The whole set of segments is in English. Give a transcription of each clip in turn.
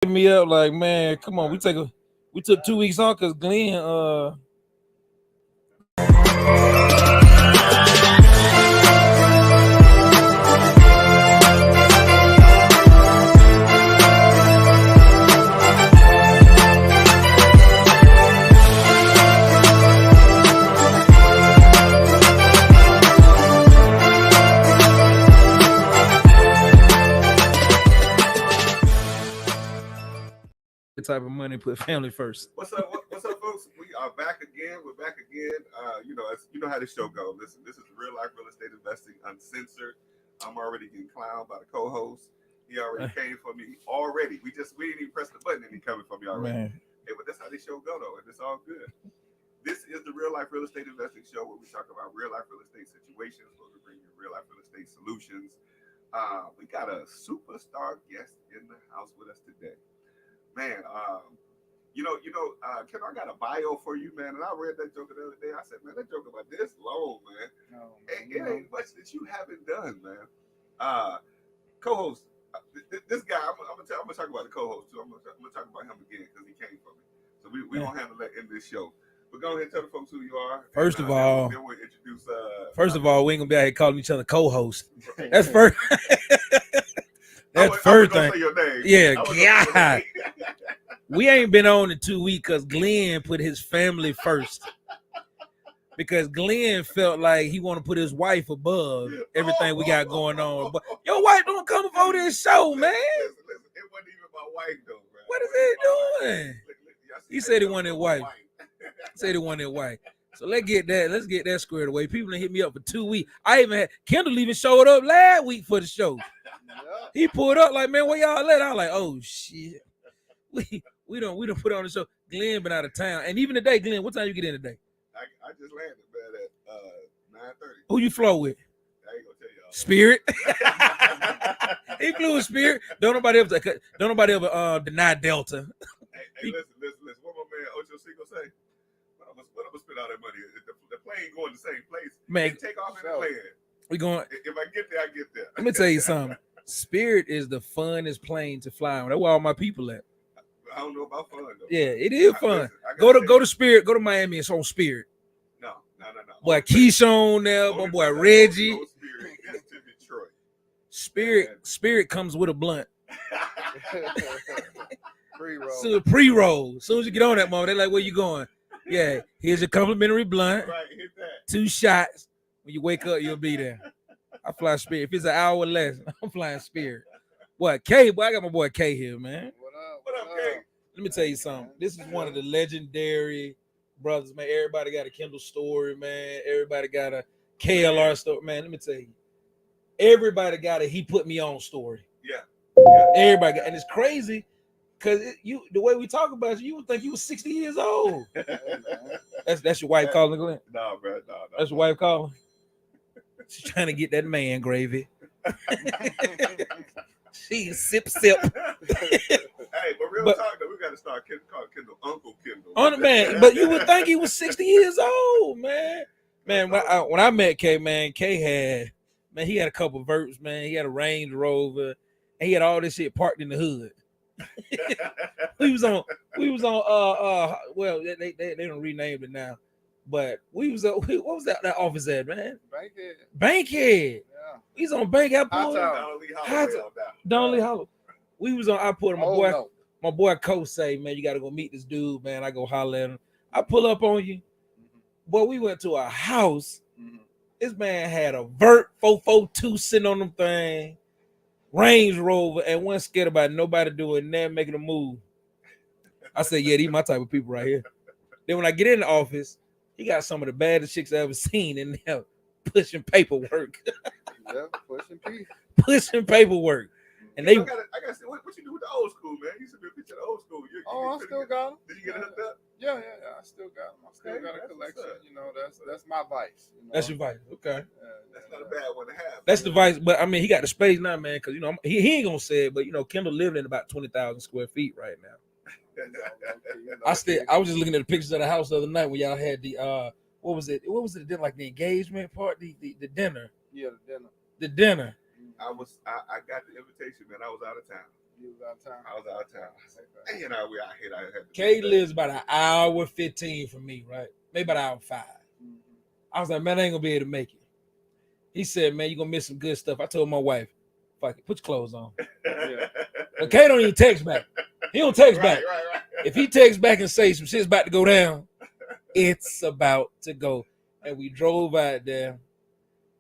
Me up like, man, come on. We took 2 weeks off because Glenn type of money put family first. What's up, folks? We are back again. We're back again. You know how this show goes. Listen, this is real life real estate investing uncensored. I'm already getting clowned by the co-host. He already came for me already. We didn't even press the button and he coming for me already. Man. Hey, but that's how this show go though, and it's all good. This is the real life real estate investing show where we talk about real life real estate situations, where we bring you real life real estate solutions. We got a superstar guest in the house with us today. Man, Kendall, I got a bio for you, man, and I read that joke the other day. I said, man, that joke about this long, man. It ain't much that you haven't done, man. Co-host, this guy, I'm gonna talk about the co-host too. I'm gonna talk about him again because he came for me. So we gonna handle that in this show. But go ahead and tell the folks who you are. First of all, then we'll introduce. We ain't gonna be out here calling each other co-host. That's first. That's first thing. Say your name. Yeah, God. We ain't been on in 2 weeks because Glenn put his family first. Because Glenn felt like he want to put his wife above everything we got going on. But your wife don't come before this show, man. Listen, it wasn't even my wife though, man. What is he doing? He said he wanted wife. Said he wanted wife. So let's get that squared away. People done hit me up for 2 weeks. Kendall even showed up last week for the show. He pulled up like, man, where y'all at? I was like, oh shit. We don't put on the show. Glenn been out of town. And even today, Glenn, what time you get in today? I just landed, man, at 9:30. Who you flow with? I ain't gonna tell y'all. Spirit. He flew with Spirit. Don't nobody ever deny Delta. Hey, listen. What my man Ocho Cinco say? What I'm gonna spend all that money? The plane going the same place. Man, take off in the plane. We going. If I get there, I get there. Let me tell you something. Spirit is the funnest plane to fly on. That's where all my people at. I don't know about fun though. Yeah, it is fun. Go to Spirit. Go to Miami. It's on Spirit. No. Boy, Keyshawn there. My boy Reggie. Spirit is to Detroit. Spirit comes with a blunt. Pre-roll. Pre-roll. As soon as you get on that moment, they're like, where you going? Yeah, here's your complimentary blunt. Right, hit that. 2 shots. When you wake up, you'll be there. I fly Spirit. If it's an hour less, I'm flying Spirit. Boy, K, I got my boy K here, man. What up, K? Let me tell you something. This is one of the legendary brothers, man. Everybody got a Kendall story, man. Everybody got a KLR story, man. Let me tell you. Everybody got a he put me on story. Yeah. Everybody got, and it's crazy because the way we talk about you would think you was 60 years old. That's your wife calling, Glenn? No, bro. No. That's your wife calling? She's trying to get that man gravy. She sip. Hey, but real talk though, we got to start calling Kendall Uncle Kendall. On the man, but you would think he was 60 years old, man. Man, when I met K, man, he had a couple of verts, man. He had a Range Rover, and he had all this shit parked in the hood. we was on. Well, they don't rename it now, but we was what was that office at, man? Bankhead. Yeah. We was on Bankhead. Donnelly Hollow. We was on. I put on my boy Co say, man, you got to go meet this dude, man. I go holler at him. I pull up on you. Boy, we went to a house. This man had a Vert 442 sitting on them thing, Range Rover, and wasn't scared about nobody doing that, making a move. I said, yeah, these my type of people right here. Then when I get in the office, he got some of the baddest chicks I ever seen in there pushing paperwork. Yeah, pushing paperwork. And they, I gotta see what you do with the old school, man. You used to be a picture of the old school. I still got them. Did you get it hooked up? Yeah, I still got them. I still got a collection. You know, that's my vice. You know? That's your vice. Okay. That's not a bad one to have. That's the vice, but I mean, he got the space now, man. Because he ain't gonna say it, but Kendall living in about 20,000 square feet right now. I was just looking at the pictures of the house the other night when y'all had the what was it? Like the engagement part, the dinner. Yeah, the dinner. The dinner. I got the invitation, man. I was out of town. You was out of town. I was out of town. And I hate I had to. Kay lives about an hour 15 from me, right? Maybe about an hour 5. I was like, man, I ain't gonna be able to make it. He said, man, you're gonna miss some good stuff. I told my wife, fuck it, put your clothes on. But Kay don't even text back. He don't text back. Right. If he texts back and say some shit's about to go down, it's about to go. And we drove out there.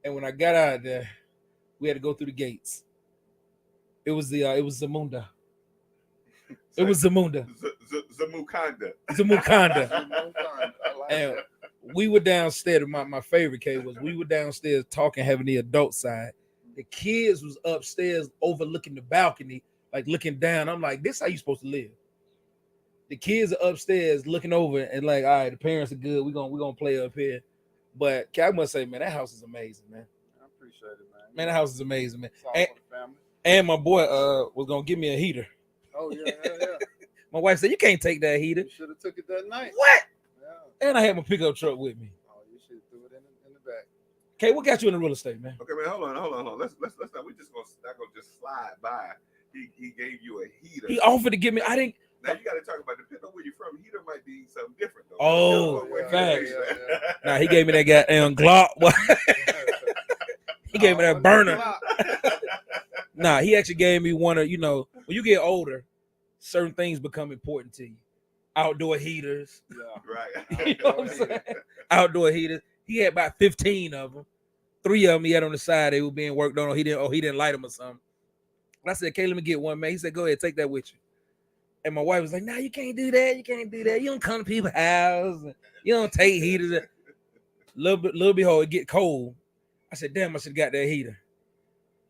And when I got out there, we had to go through the gates. It was Zamunda. It was Zamunda. Zamukanda. And we were downstairs. My favorite case was we were downstairs talking, having the adult side. The kids was upstairs overlooking the balcony, like looking down. I'm like, this is how you supposed to live. The kids are upstairs looking over and like, all right, the parents are good. We're gonna play up here. But I must say, man, that house is amazing, man. I appreciate it, man. Man, that house is amazing, man. It's all for the family. And my boy was gonna give me a heater. Oh yeah. My wife said, you can't take that heater. You should have took it that night. What? Yeah. And I had my pickup truck with me. Oh, you should have threw it in the back. Okay, what got you in the real estate, man? Okay, man, hold on. Let's not. We just not gonna just slide by. He gave you a heater. He offered to give me. I didn't. Now you got to talk about depending on where you're from. Heater might be something different, though. Oh, facts. Yeah. Nah, he gave me that goddamn Glock. He gave me that burner. Nah, he actually gave me one of, when you get older, certain things become important to you. Outdoor heaters. Yeah. Right. You know what I'm saying? Outdoor heaters. He had about 15 of them. 3 of them he had on the side. They were being worked on. Or he didn't light them or something. I said, okay, let me get one, man. He said, go ahead, take that with you. And my wife was like, nah, you can't do that. You can't do that. You don't come to people's house. You don't take heaters. Little behold, it get cold. I said, damn, I should have got that heater.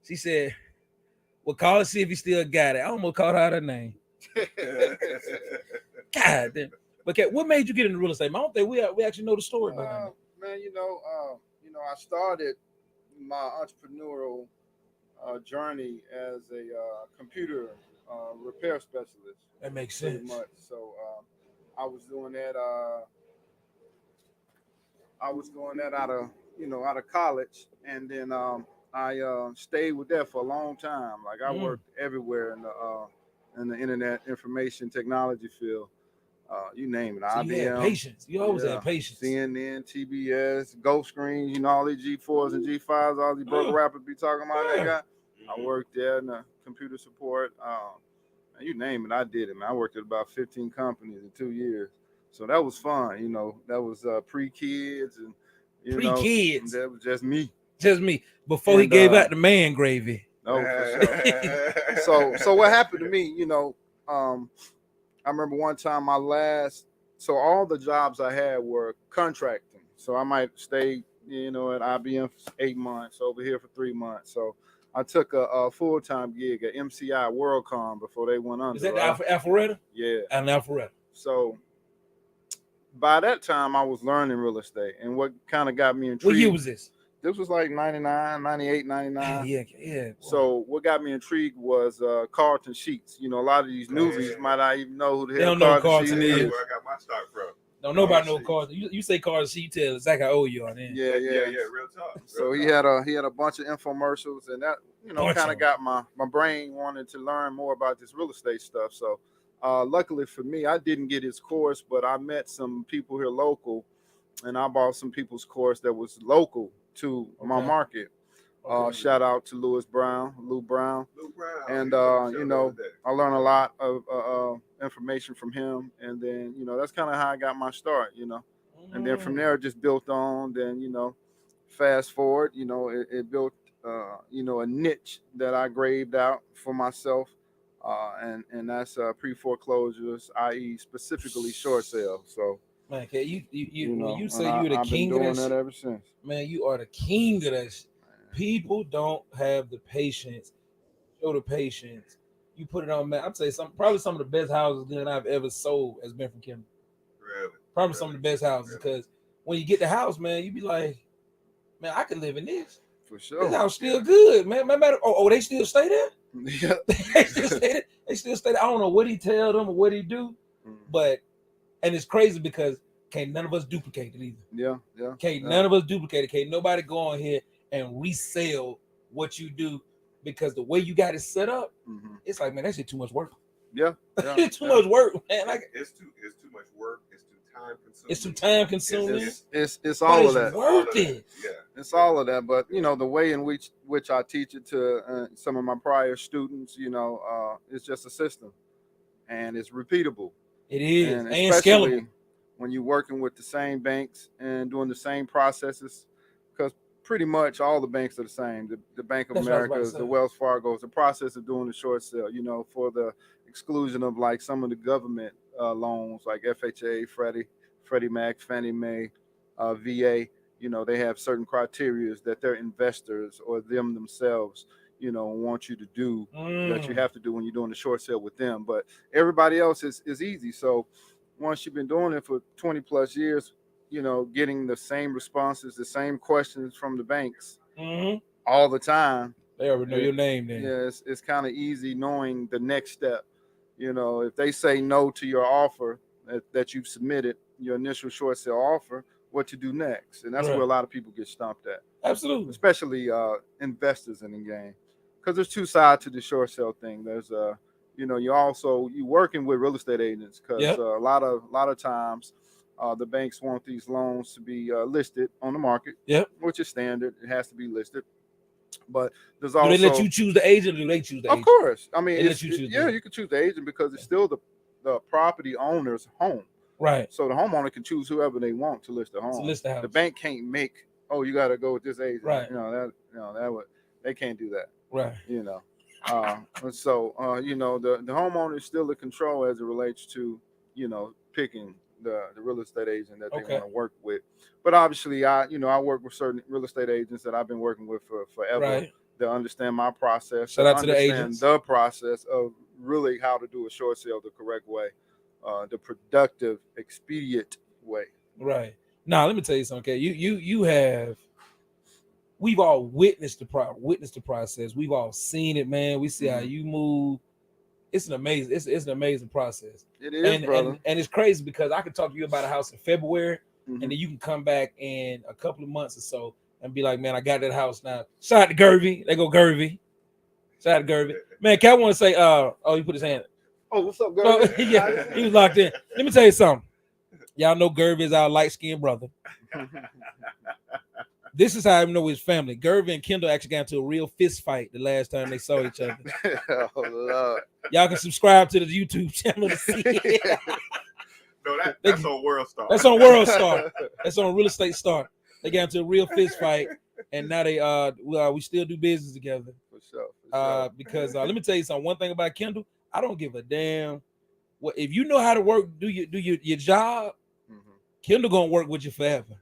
She said, well, call and see if he still got it. I almost called out her name. God damn. But what made you get into real estate? I don't think we actually know the story behind it. Man, I started my entrepreneurial journey as a computer repair specialist. That makes sense. Pretty much. So I was doing that. Out of college, and then I stayed with that for a long time. Like I worked everywhere in the internet information technology field. You name it. So IBM. you had patience. You always had patience. CNN, TBS, Ghost Screen, all these G4s and G5s, all these broker rappers be talking about that guy. I worked there in the computer support. You name it, I did it, man. I worked at about 15 companies in 2 years. So that was fun, That was pre-kids and pre-kids. That was just me. Just me. Before he gave out the man gravy. Oh, for sure. So what happened to me, I remember one time so all the jobs I had were contracting. So I might stay, at IBM for 8 months, over here for 3 months. So I took a full-time gig at MCI WorldCom before they went under. Is that the Alpharetta? Yeah. And Alpharetta. So by that time, I was learning real estate. And what kind of got me intrigued. What year was this? This was like 99, 98, 99. Yeah. So what got me intrigued was Carlton Sheets. A lot of these newbies might not even know who the hell Carlton is. Where I got my start from. Don't nobody know Carlton. You say Carlton Sheets, you tell Zach I owe you on that. Yeah, real talk. So he had a bunch of infomercials, and that kind of got my brain wanting to learn more about this real estate stuff. So luckily for me, I didn't get his course, but I met some people here local, and I bought some people's course that was local to my market. Shout out to Lou Brown. And I learned a lot of information from him, and then that's kind of how I got my start. And then from there it just built on. Then fast forward, it built a niche that I graved out for myself, and that's pre-foreclosures, i.e. specifically short sale. So. Man, when you say you're the king of that, ever since. Man, you are the king of that shit. People don't have the patience. Show the patience. You put it on, man. I'd say probably some of the best houses that I've ever sold has been from Kendall. Really? Probably some of the best houses, because when you get the house, man, you be like, man, I could live in this. For sure. This house still good, man. No matter. They still stay there. Yeah. They still stay there. I don't know what he tell them or what he do, but. And it's crazy because can't none of us duplicate it either. Yeah. None of us duplicate it. Can't nobody go on here and resell what you do because the way you got it set up, it's like, man, that shit too much work. Yeah, it's too much work, man. Like it's too much work. It's too time consuming. It's too time consuming. It's all of that. Worth it. Yeah, it's all of that. But you know, the way in which I teach it to some of my prior students, you know, it's just a system, and it's repeatable. It is, and scalable. When you're working with the same banks and doing the same processes, because pretty much all the banks are the same. The Bank of America, the Wells Fargo's, the process of doing the short sale, you know, for the exclusion of like some of the government loans like FHA, Freddie Mac, Fannie Mae, VA, you know, they have certain criteria that their investors or them themselves, you know, want you to do that you have to do when you're doing the short sale with them. But everybody else is easy. So once you've been doing it for 20 plus years, you know, getting the same responses, the same questions from the banks all the time. They already know your name then. Yeah, it's kind of easy knowing the next step. You know, if they say no to your offer that you've submitted, your initial short sale offer, what to do next. And that's where a lot of people get stumped at. Absolutely. Especially investors in the game. Because there's two sides to the short sale thing. There's you know, you working with real estate agents because a lot of times the banks want these loans to be listed on the market, which is standard. It has to be listed. But there's also, do they let you choose the agent, or do they choose the agent? Of course. I mean, you can choose the agent because it's still the property owner's home. Right. So the homeowner can choose whoever they want to list the home. The bank can't make, oh, you got to go with this agent. Right. They can't do that. Right. You know. You know, the homeowner is still in control as it relates to, you know, picking the real estate agent that they want to work with. But obviously, I work with certain real estate agents that I've been working with for forever. Right. To understand my process. Shout out to the agents. The process of really how to do a short sale the correct way, the productive, expedient way. Right. Now, let me tell you something. Okay, we've all witnessed the process. We've all seen it, man. We see how you move. It's an amazing process. It is, brother. And it's crazy because I could talk to you about a house in February, and then you can come back in a couple of months or so and be like, man, I got that house now. Shout out to Gervy. They go Gervy. Shout out to Gervy. Man, Cal want to say, he put his hand. Oh, what's up, Gervy? Yeah, he was locked in. Let me tell you something. Y'all know Gervy is our light-skinned brother. This is how I know his family. Gervy and Kendall actually got into a real fist fight the last time they saw each other. Oh, Lord. Y'all can subscribe to the YouTube channel to see it. No, that's on World Star. That's on World Star. That's on Real Estate Star. They got into a real fist fight, and now we still do business together. For sure. Because let me tell you something. One thing about Kendall, I don't give a damn. What if you know how to work, do your job? Kendall gonna work with you forever.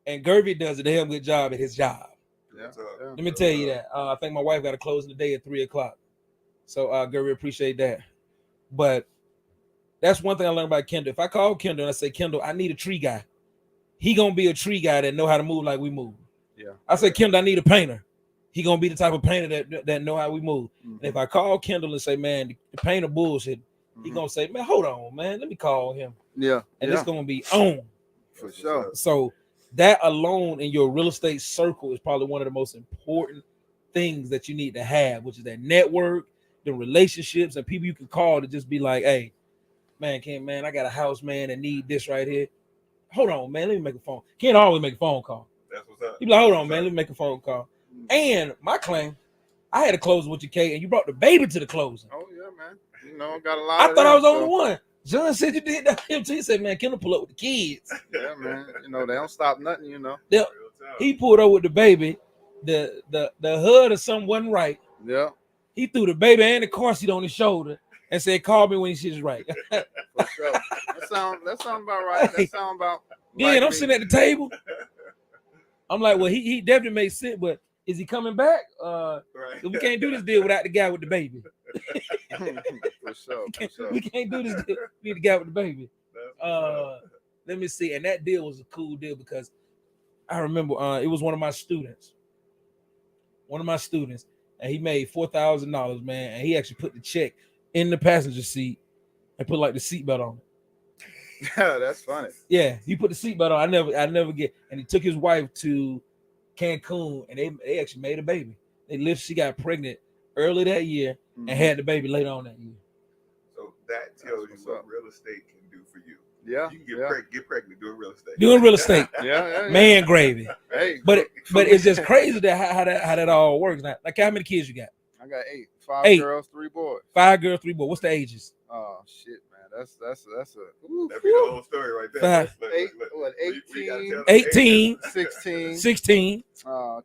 And Gervy does a damn good job at his job. Yeah. Let me tell you that. I think my wife got a closing today at 3:00. So Gervy, appreciate that. But that's one thing I learned about Kendall. If I call Kendall and I say, Kendall, I need a tree guy, he gonna be a tree guy that know how to move like we move. Yeah. I say, Kendall, I need a painter. He gonna be the type of painter that know how we move. And if I call Kendall and say, man, the painter bullshit, he gonna say, man, hold on, man, let me call him. Yeah. And it's gonna be on. For sure. So that alone in your real estate circle is probably one of the most important things that you need to have, which is that network, the relationships, and people you can call to just be like, hey, man, I got a house, man, that need this right here. Hold on, man, let me make a phone. Can't always make a phone call. That's what's up. You be like, hold on, man, let me make a phone call. And my claim, I had a closing with your K, and you brought the baby to the closing. Oh yeah, man. You know, got a lot. I thought I was the only one. John said you did that. He said, man, Kendall pull up with the kids. Yeah, man. You know, they don't stop nothing, you know. He pulled up with the baby. The hood or something wasn't right. Yeah. He threw the baby and the car seat on his shoulder and said, call me when shit's right. For sure. That sound about right. That sound about Yeah, and I'm sitting at the table. I'm like, well, he definitely makes sense, but is he coming back? Right. We can't do this deal without the guy with the baby. For sure. We can't do this deal. We need the guy with the baby. Let me see. And that deal was a cool deal because I remember it was one of my students. And he made $4,000, man. And he actually put the check in the passenger seat and put like the seatbelt on it. Yeah, that's funny. Yeah, he put the seatbelt on. I never get. And he took his wife to Cancun, and they actually made a baby. She got pregnant early that year and had the baby later on that year. So that tells you what real estate can do for you. Yeah, you can get pregnant doing real estate. Yeah. Man gravy. Hey, but it's just crazy that how that all works. Now, like, how many kids you got? I got 8. 5 girls, 3 boys. 5 girls, 3 boys. What's the ages? Oh shit, man, that's a that'd be the whole story right there. 18, 16,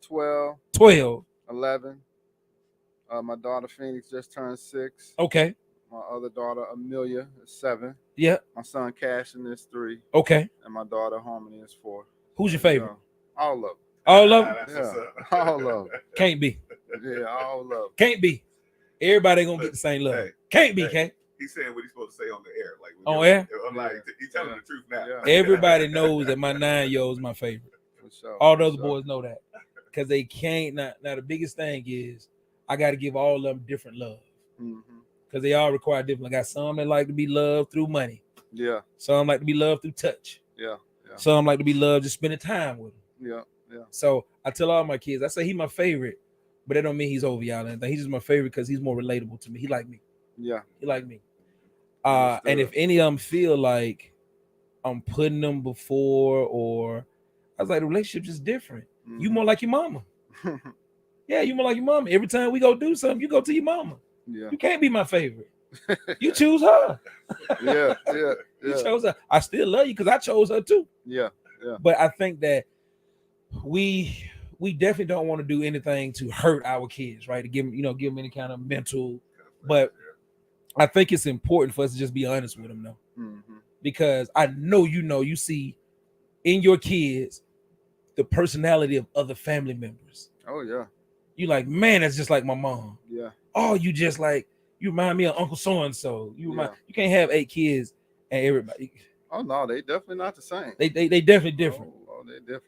12, 11. My daughter Phoenix just turned 6. Okay. My other daughter Amelia is 7. Yeah. My son Cashin is 3. Okay. And my daughter Harmony is 4. Who's your favorite? All of them. All of them? Yeah. All of them. Can't be. Yeah, all of them. Can't be. Everybody ain't gonna get the same love. Hey, Can't be, Can't. He's saying what he's supposed to say on the air. Like on air? I'm like, he's telling the truth now. Yeah. Everybody knows that my 9-year-old is my favorite. For sure. All the other boys know that. Because they can't. Now, the biggest thing is I got to give all of them different love. Because they all require different. I got some that like to be loved through money. Yeah. Some like to be loved through touch. Yeah. Some like to be loved just spending time with them. Yeah. So I tell all my kids, I say he's my favorite, but that don't mean he's over y'all. And he's just my favorite because he's more relatable to me. He like me. Yeah. He like me. And if any of them feel like I'm putting them before, or I was like, the relationship is different. You more like your mama. Yeah, you more like your mama. Every time we go do something, you go to your mama. Yeah. You can't be my favorite. You choose her. Yeah. You chose her. I still love you because I chose her too. Yeah. But I think that we definitely don't want to do anything to hurt our kids, right? To give them any kind of mental. But I think it's important for us to just be honest with them, though, because I know you see in your kids the personality of other family members. Oh yeah. You like, man, that's just like my mom. Yeah. Oh, you remind me of Uncle so and so. You can't have 8 kids and everybody. Oh no, they definitely not the same. They definitely different. Oh, they different.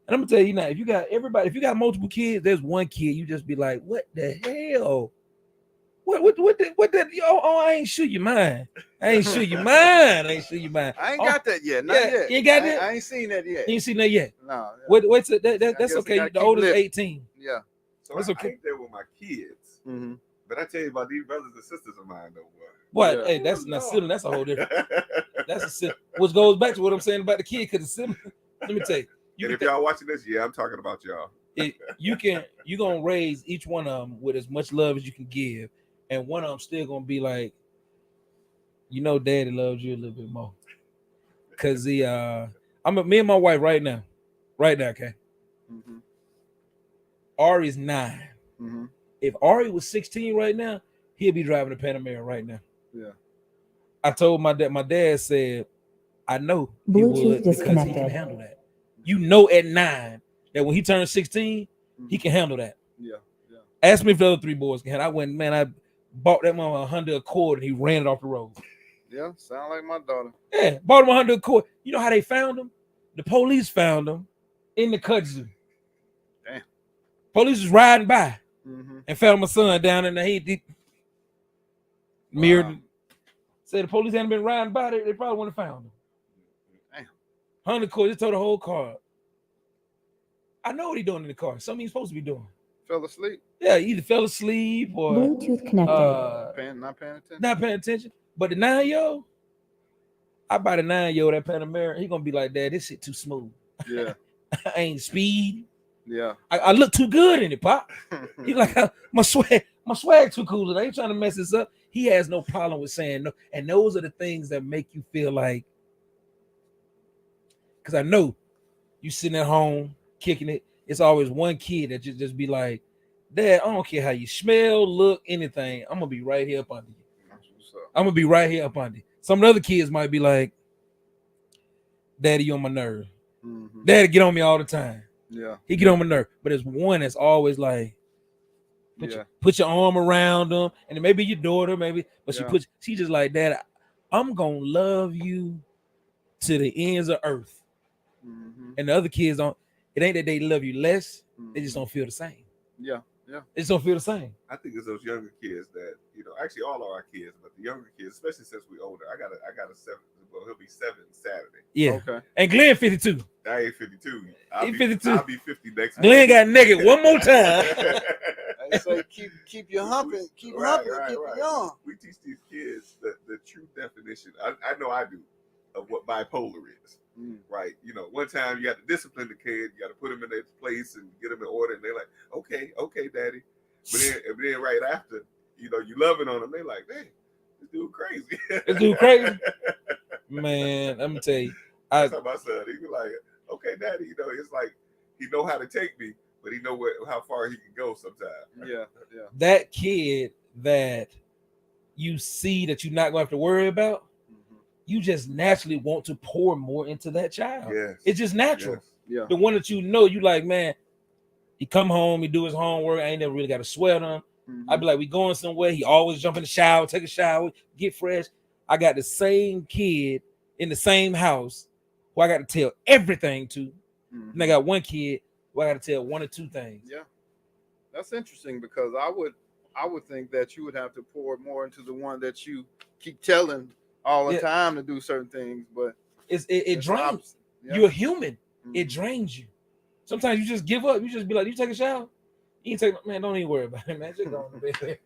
And I'm gonna tell you now, if you got multiple kids, there's one kid you just be like, what the hell? What that? Oh, I ain't sure you mind. I ain't sure you mind. I ain't got that yet. Not yet. You ain't got that? I ain't seen that yet. You ain't seen that yet? No. What's it? That's okay. The oldest 18. Yeah. So that's okay. I ain't there with my kids. But I tell you about these brothers and sisters of mine, though. What? Yeah. Hey, that's not sibling. That's a whole different. That's a sibling. Which goes back to what I'm saying about the kid, because the sibling. Let me tell you. And if y'all watching this, I'm talking about y'all. You're gonna raise each one of them with as much love as you can give, and one of them still gonna be like, Daddy loves you a little bit more. Cause me and my wife right now, okay. Ari's 9. If Ari was 16 right now, he'll be driving a Panamera right now. Yeah. I told my dad said, I know he would because he can handle that. At 9 that when he turns 16, he can handle that. Yeah. Ask me if the other 3 boys can handle. I bought that mama a Honda Accord and he ran it off the road. Yeah, sound like my daughter. Yeah, bought him a Honda Accord. You know how they found him? The police found him in the kudzu. Damn. Police was riding by and found my son down in the he mirrored. Wow. Said the police hadn't been riding by, they probably wouldn't have found him. Damn. Honda Accord, just told the whole car. I know what he's doing in the car. Something he's supposed to be doing. Fell asleep. Yeah, either fell asleep or Bluetooth connected. Not paying attention. But the 9-year-old, I buy the 9-year-old that Panamera. He gonna be like, Dad, this shit too smooth. Yeah. I ain't speed. Yeah. I look too good in it, Pop. He like my swag too cool. I ain't trying to mess this up. He has no problem with saying no. And those are the things that make you feel like, because I know you sitting at home kicking it. It's always one kid that just be like, Dad, I don't care how you smell, look, anything. I'm gonna be right here up under you. I'm gonna be right here up under you. Some of the other kids might be like, Daddy, you on my nerve. Daddy get on me all the time. Yeah. He get on my nerve. But there's one that's always like, put your arm around them. And it may be your daughter, maybe, but she just like, Dad, I'm gonna love you to the ends of earth. And the other kids don't. It ain't that they love you less. They just don't feel the same. Yeah. They just don't feel the same. I think it's those younger kids that, actually all of our kids, but the younger kids, especially since we're older. I got a 7. Well, he'll be 7 Saturday. Yeah. Okay. And Glenn 52. I ain't 52. He 52. I'll be 50 next Glenn week. got naked one more time. It's like keep your humping, keep humping, keep it young. We teach these kids the true definition. I know I do of what bipolar is. Right? You know, one time you got to discipline the kid, you got to put him in their place and get them in order, and they're like, okay, daddy. But then right after, you know, you loving on them, they like, man, this dude crazy. This dude crazy. Man, let me tell you. That's how my son, he be like, okay, daddy, you know, it's like he know how to take me, but he know how far he can go sometimes. Yeah. That kid that you see that you're not going to have to worry about, you just naturally want to pour more into that child. Yes. It's just natural. Yes. Yeah. The one that you know, you like, man, he come home, he do his homework. I ain't never really got to sweat on him. I'd be like, we going somewhere. He always jump in the shower, take a shower, get fresh. I got the same kid in the same house who I got to tell everything to. And I got one kid who I got to tell one or two things. Yeah. That's interesting because I would think that you would have to pour more into the one that you keep telling all the time to do certain things, but it drains. You're human. It drains you. Sometimes you just give up. You just be like, you take a shower. You can take, man, don't even worry about it, man. Just go on to bed.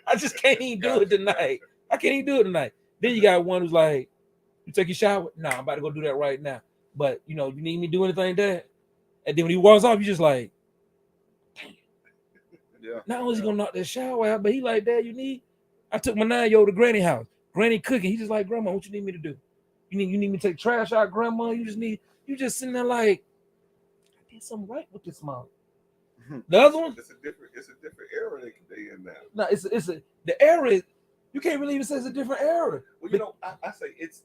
I just can't even do it tonight. I can't even do it tonight. Then you got one who's like, you take your shower? No, I'm about to go do that right now. But you know, you need me to do anything, Dad? And then when he walks off, you just like, dang. Yeah. Not only is he gonna knock that shower out, but he like, Dad, you need. I took my 9-year-old to Granny house. Granny cooking. He just like, Grandma, what you need me to do? You need me to take trash out, Grandma? You just sitting there like, I did something right with this mom. The other one, it's a different era they in now. No, the era. You can't really even say it's a different era. Well, you know, I say it's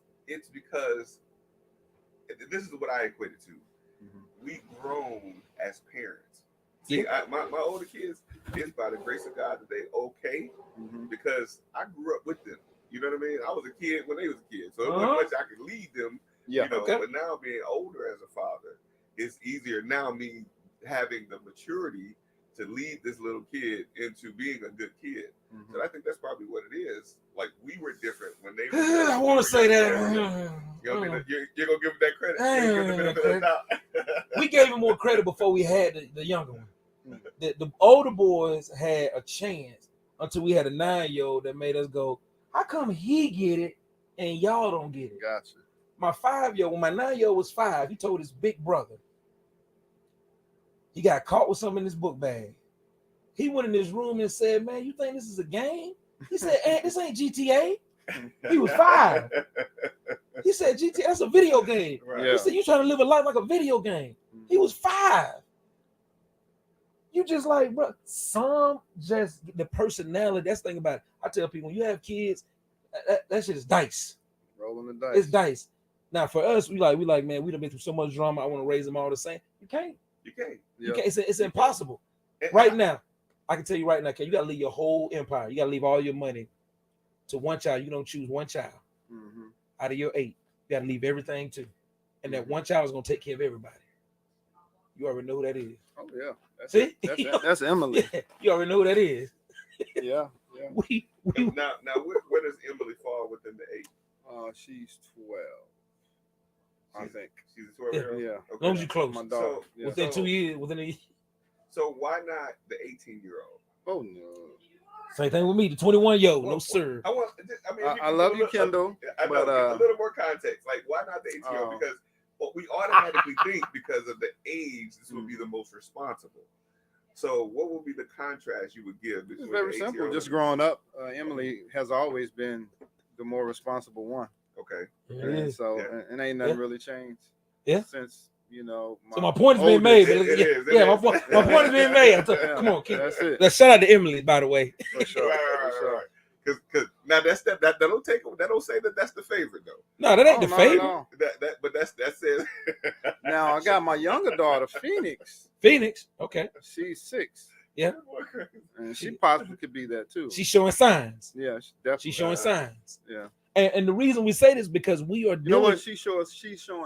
because this is what I equate it to. We grown as parents. See, my older kids, it's by the grace of God that they okay because I grew up with them. You know what I mean? I was a kid when they was a kid, so it wasn't much I could lead them. Yeah. You know, but now being older as a father, it's easier now. Me having the maturity to lead this little kid into being a good kid. So I think that's probably what it is. Like we were different when they were. I want to say that. You're gonna give them that credit. Give them the benefit of the doubt. We gave him more credit before we had the younger one. The older boys had a chance until we had a 9-year-old that made us go, how come he get it and y'all don't get it? Gotcha. My 5-year-old, when my 9-year-old was 5, he told his big brother, he got caught with something in his book bag. He went in his room and said, man, you think this is a game? He said, this ain't GTA. He was 5. He said, GTA, that's a video game. Right. He said, you trying to live a life like a video game. He was 5. You just like, bro, some just the personality. That's the thing about it. I tell people, when you have kids, that shit is dice. Rolling the dice. It's dice. Now for us, we like, man, we done been through so much drama. I want to raise them all the same. You can't. You can't. It's impossible. Right now, I can tell you right now, you gotta leave your whole empire. You gotta leave all your money to one child. You don't choose one child out of your 8. You gotta leave everything to, and that one child is gonna take care of everybody. You already know who that is. Oh yeah. See, that's Emily. Yeah, you already know who that is. Yeah. We now where does Emily fall within the 8? She's 12. I think she's a 12-year-old. Yeah. Okay. As long as you close. My dog. So, within 2 years, within a year. So why not the 18-year-old? Oh no. Same thing with me, the 21-year-old. No sir. I love you, Kendall. But a little more context. Like, why not the 18-year-old? Because we automatically think because of the age, this would be the most responsible. So what would be the contrast you would give? It's very simple. Just growing up, Emily has always been the more responsible one. Okay. And so, and ain't nothing really changed. Yeah. Since, you know. So my point is being made. My point is being made. Come on, kid. That's it. Let's shout out to Emily, by the way. For sure. Right. Because now that don't say that that's the favorite though. No, that ain't the favorite. But that says. Now I got my younger daughter, Phoenix. Okay. She's 6. Yeah. And she possibly could be that too. She's showing signs. Yeah, definitely. She's showing signs. Yeah. And the reason we say this because we are. You know what? She's showing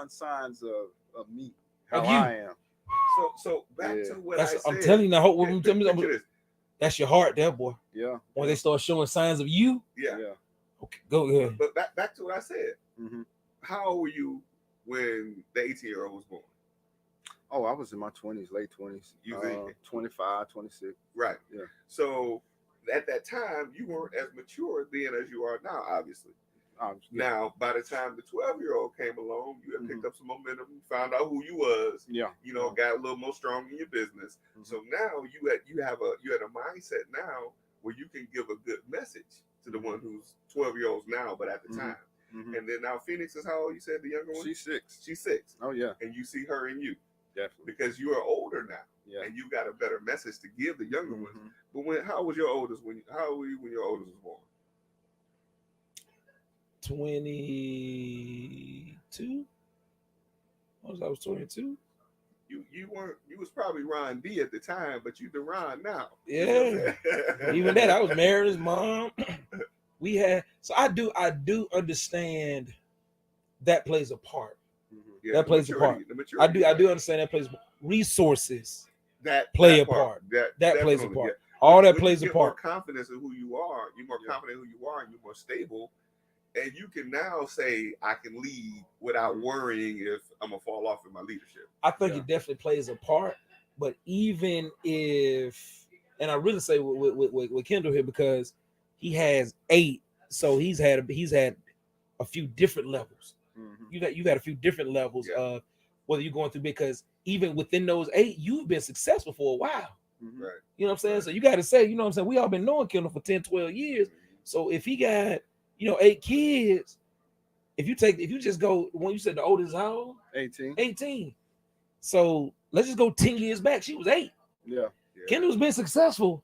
signs of me. How I am. So back to what I said. I'm telling you now. That's your heart there, boy. Yeah. When they start showing signs of you. Yeah. Okay, go ahead. But back to what I said. How old were you when the 18-year-old was born? Oh, I was in my 20s, late 20s. 25, 26. Right. Yeah. So at that time, you weren't as mature then as you are now, obviously. Now, by the time the 12-year-old came along, you had picked up some momentum, found out who you was. Yeah. You know, got a little more strong in your business. So now you had a mindset now where you can give a good message to the one who's 12-year-olds now, but at the time. And then now Phoenix is how old you said the younger one? She's 6. She's 6. Oh yeah. And you see her in you. Definitely. Because you are older now. Yeah. And you got a better message to give the younger ones. But how old were you when your oldest was born? 22. I was 22. You was probably Ron D at the time, but you the Ron now. Yeah. Even that, I was married his mom. I do understand that plays a part. Yeah, that plays a part. I do understand that plays resources that play a part. That plays a part. Yeah. All that plays a part. More confidence in who you are. You're more confident in who you are, and you're more stable. And you can now say, I can lead without worrying if I'm going to fall off in my leadership. I think it definitely plays a part. But even if, and I really say with Kendall here, because he has 8, so he's had a few different levels. You've had a few different levels of whether you're going through, because even within those 8, you've been successful for a while. Right. You know what I'm saying? So you got to say, you know what I'm saying? We all been knowing Kendall for 10, 12 years. So if he got, 8 kids, if you just go, when you said the oldest is how old? 18. So let's just go 10 years back. She was 8. Yeah. Kendall's been successful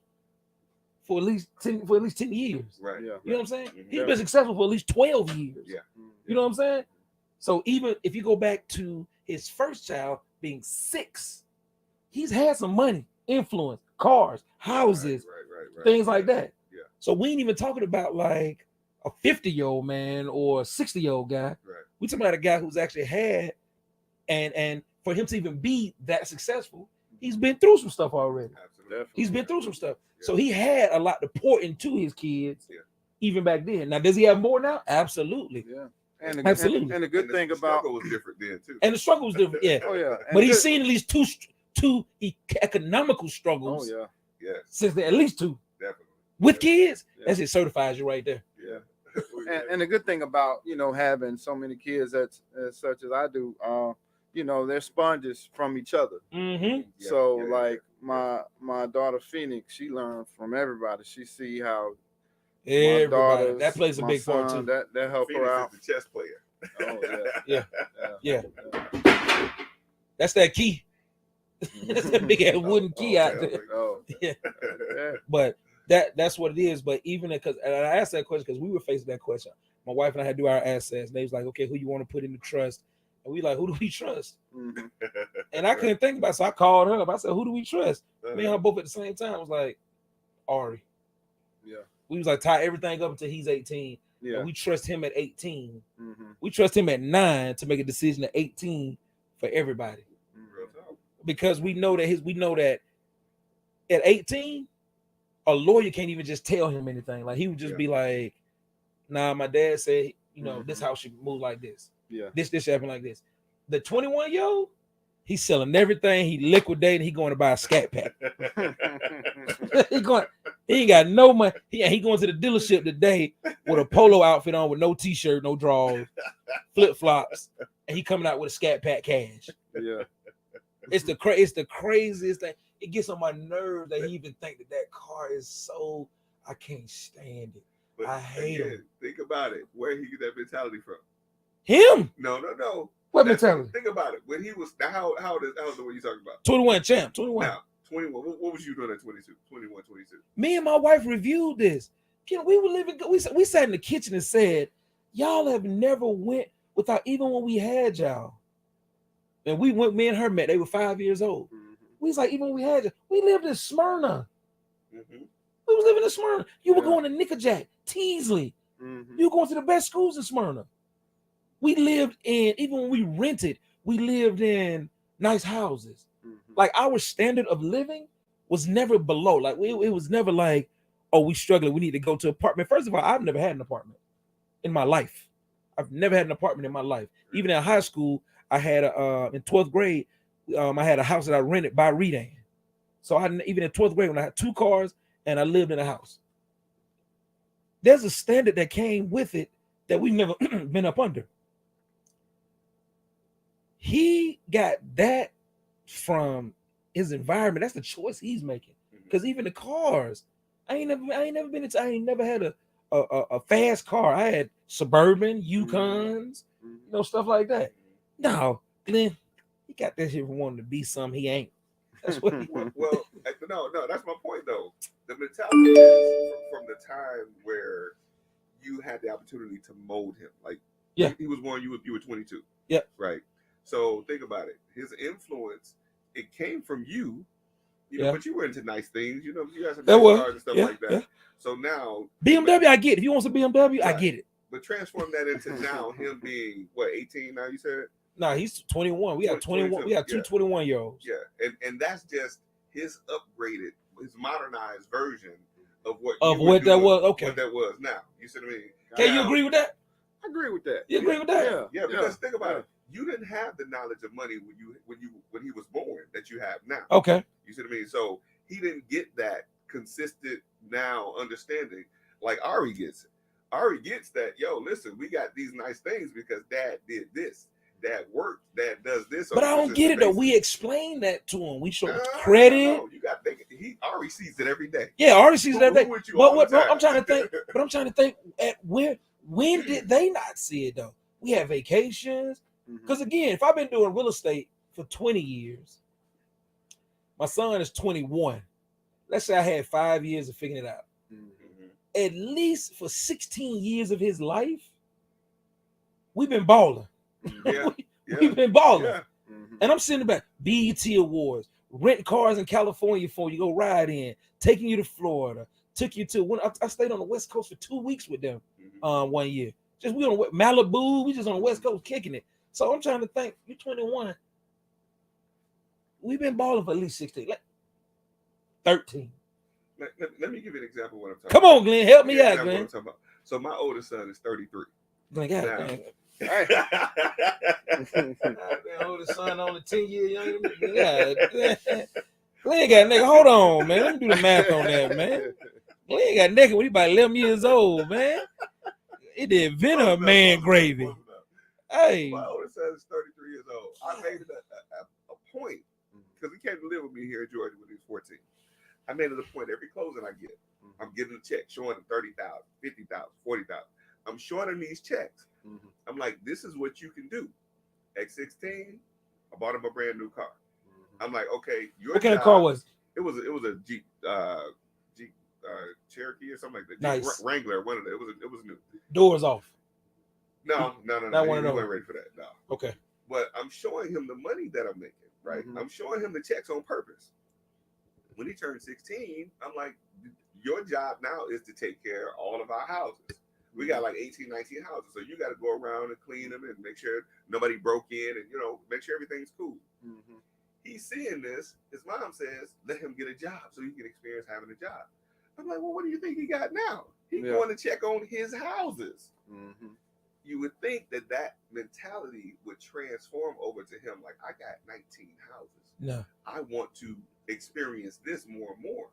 for at least 10 years. Right. Yeah. You know what I'm saying? He's been successful for at least 12 years. Yeah. You know what I'm saying? So even if you go back to his first child being 6, he's had some money, influence, cars, houses, right. things like that. Yeah. So we ain't even talking about like a 50-year-old man or a 60-year-old guy. Right. We talking about a guy who's actually had, and for him to even be that successful, he's been through some stuff already. Absolutely. He's been through some stuff. Yeah. So he had a lot to pour into his kids, even back then. Now, does he have more now? Absolutely. Yeah. And absolutely. And the good thing about struggle was different then too. And the struggle was different. Yeah. Oh yeah. But he's seen at least two economical struggles. Oh yeah. Since then, at least 2. Definitely. With kids, that's it, certifies you right there. Yeah. And the good thing about having so many kids as such as I do, they're sponges from each other. So like my daughter Phoenix, she learned from everybody. She see how everybody that plays a big part too. That helped Phoenix her out. is the chess player. Oh yeah. That's that key. That's that big ass wooden key out there. Yeah. But that's what it is. But even because I asked that question because we were facing that question. My wife and I had to do our assets. And they was like, okay, who you want to put in the trust? And we like, who do we trust? And I couldn't think about it. So I called her up. I said, who do we trust? Me and her both at the same time. I was like, Ari. Yeah. We was like, tie everything up until he's 18. Yeah. And we trust him at 18. We trust him at 9 to make a decision at 18 for everybody. Because we know that at 18, a lawyer can't even just tell him anything. Like he would just be like, nah, my dad said, this house should move like this. Yeah. This happened like this. The 21-year-old, he's selling everything. He liquidating. He going to buy a scat pack. He ain't got no money. He going to the dealership today with a polo outfit on with no t-shirt, no drawers, flip-flops, and he coming out with a scat pack cash. Yeah. It's the craziest thing. It gets on my nerves that he even think that car is so. I can't stand it. But I hate him. Think about it. Where he get that mentality from? Him? No. What mentality? Think about it. When he was how old is the one you talking about? 21 champ. 21. Now 21. What was you doing at 22? 21, 22. Me and my wife reviewed this. We were living. We sat in the kitchen and said, "Y'all have never went without even when we had y'all." And we went. Me and her met. They were 5 years old. We was like, even when we had you, we lived in Smyrna. We was living in Smyrna. You were going to Nickajack, Teasley. You were going to the best schools in Smyrna. We lived in, even when we rented, we lived in nice houses. Like our standard of living was never below. Like it was never like, oh, we struggling. We need to go to an apartment. First of all, I've never had an apartment in my life. I've never had an apartment in my life. Even in high school, I had in 12th grade, I had a house that I rented by Redan. So I even in 12th grade when I had 2 cars and I lived in a house. There's a standard that came with it that we've never been up under. He got that from his environment. That's the choice he's making. Because even the cars, I ain't never had a fast car. I had Suburban, Yukons, stuff like that. No, Glenn, he got that shit from wanting to be something he ain't. That's what he well, no, that's my point though. The mentality is from the time where you had the opportunity to mold him. Like, he was born, you were 22. Yeah. Right. So think about it. His influence, it came from you, but you were into nice things. You had some nice cars and stuff like that. Yeah. So now BMW, I get it. If he wants a BMW, I get it. But transform that into now him being 18 now, you said? No, he's 21. We got 21. 22. We got two 21-year-olds. Yeah. And that's just his upgraded, his modernized version of what that was. Okay. What that was now. You see what I mean? Can you agree with that? I agree with that. You agree with that? Yeah. Because think about it. You didn't have the knowledge of money when he was born that you have now. Okay. You see what I mean? So he didn't get that consistent now understanding like Ari gets it. Ari gets that, listen, we got these nice things because Dad did this. Dad worked. Dad does this. But I don't get it though. We explain that to him. We show credit. No, you got Ari sees it every day. Yeah, Ari sees it every day. But I'm trying to think at when did they not see it though? We have vacations. Because again, if I've been doing real estate for 20 years, my son is 21. Let's say I had 5 years of figuring it out. At least for 16 years of his life, we've been balling. We've been balling. Yeah. And I'm sitting back, BET Awards, rent cars in California for you, go ride in, taking you to Florida, took you to, when I stayed on the West Coast for 2 weeks with them 1 year. Just we on Malibu, we just on the West Coast kicking it. So I'm trying to think, you're 21. We've been balling for at least 16, like 13. Let me give you an example of what I'm talking about. Come on, Glenn, help me out, Glenn. So my oldest son is 33. Glenn, oldest son only 10 years younger than me. Glenn got nigga. Hold on, man. Let me do the math on that, man. Glenn got naked when he about 11 years old, man. It did Venom man gravy. Hey, my oldest son is 33 years old. I made it a point because he came to live with me here in Georgia when he was 14. I made it a point every closing I get, I'm getting a check showing him 30,000, 50,000, 40,000. I'm showing him these checks. I'm like, this is what you can do. At 16, I bought him a brand new car. I'm like, okay, what kind of car was it? It was a Jeep Cherokee or something like that. Nice. Jeep Wrangler, one of them. It was new. Doors off. No. Not one of those. He wasn't ready for that. No. Okay. But I'm showing him the money that I'm making, right? I'm showing him the checks on purpose. When he turned 16, I'm like, your job now is to take care of all of our houses. We got like 18, 19 houses. So you got to go around and clean them and make sure nobody broke in and, make sure everything's cool. He's seeing this. His mom says, let him get a job so he can experience having a job. I'm like, well, what do you think he got now? He's going to check on his houses. You would think that mentality would transform over to him. Like, I got 19 houses. No. I want to experience this more and more.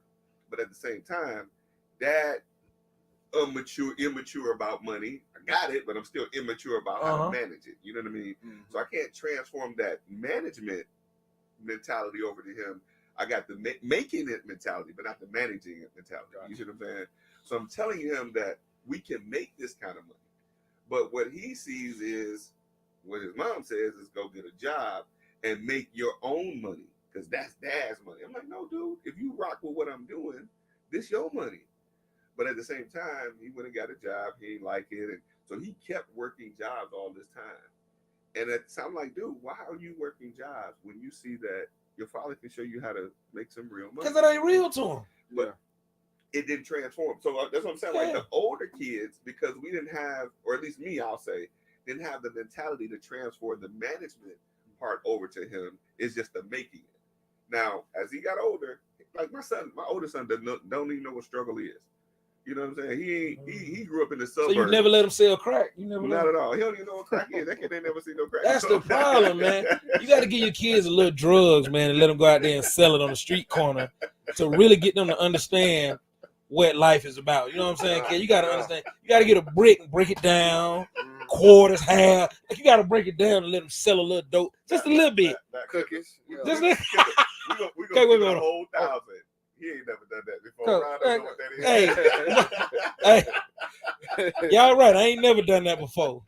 But at the same time, Dad, immature about money. I got it, but I'm still immature about how to manage it. You know what I mean? So I can't transform that management mentality over to him. I got the making it mentality, but not the managing it mentality. You see what I'm saying? So I'm telling him that we can make this kind of money. But what he sees is, what his mom says is go get a job and make your own money. Because that's Dad's money. I'm like, no, dude, if you rock with what I'm doing, this your money. But at the same time, he went and got a job. He didn't like it. And so he kept working jobs all this time. And I'm like, dude, why are you working jobs when you see that your father can show you how to make some real money? Because it ain't real to him. But it didn't transform. So that's what I'm saying. Like the older kids, because we didn't have, or at least me, I'll say, didn't have the mentality to transfer the management part over to him. It's just the making it. Now, as he got older, like my older son don't even know what struggle is. You know what I'm saying? He grew up in the suburbs. So you never let him sell crack? You never Not at all. He don't even know what crack is. That kid ain't never seen no crack. That's the problem, man. You got to give your kids a little drugs, man, and let them go out there and sell it on the street corner to really get them to understand what life is about. You know what I'm saying, kid? You got to understand. You got to get a brick and break it down, quarters, half. Like you got to break it down and let them sell a little dope, just a little bit. Cookies. Just we're gonna get a whole 1,000. He ain't never done that before. I don't know what that is. Hey, y'all right. I ain't never done that before.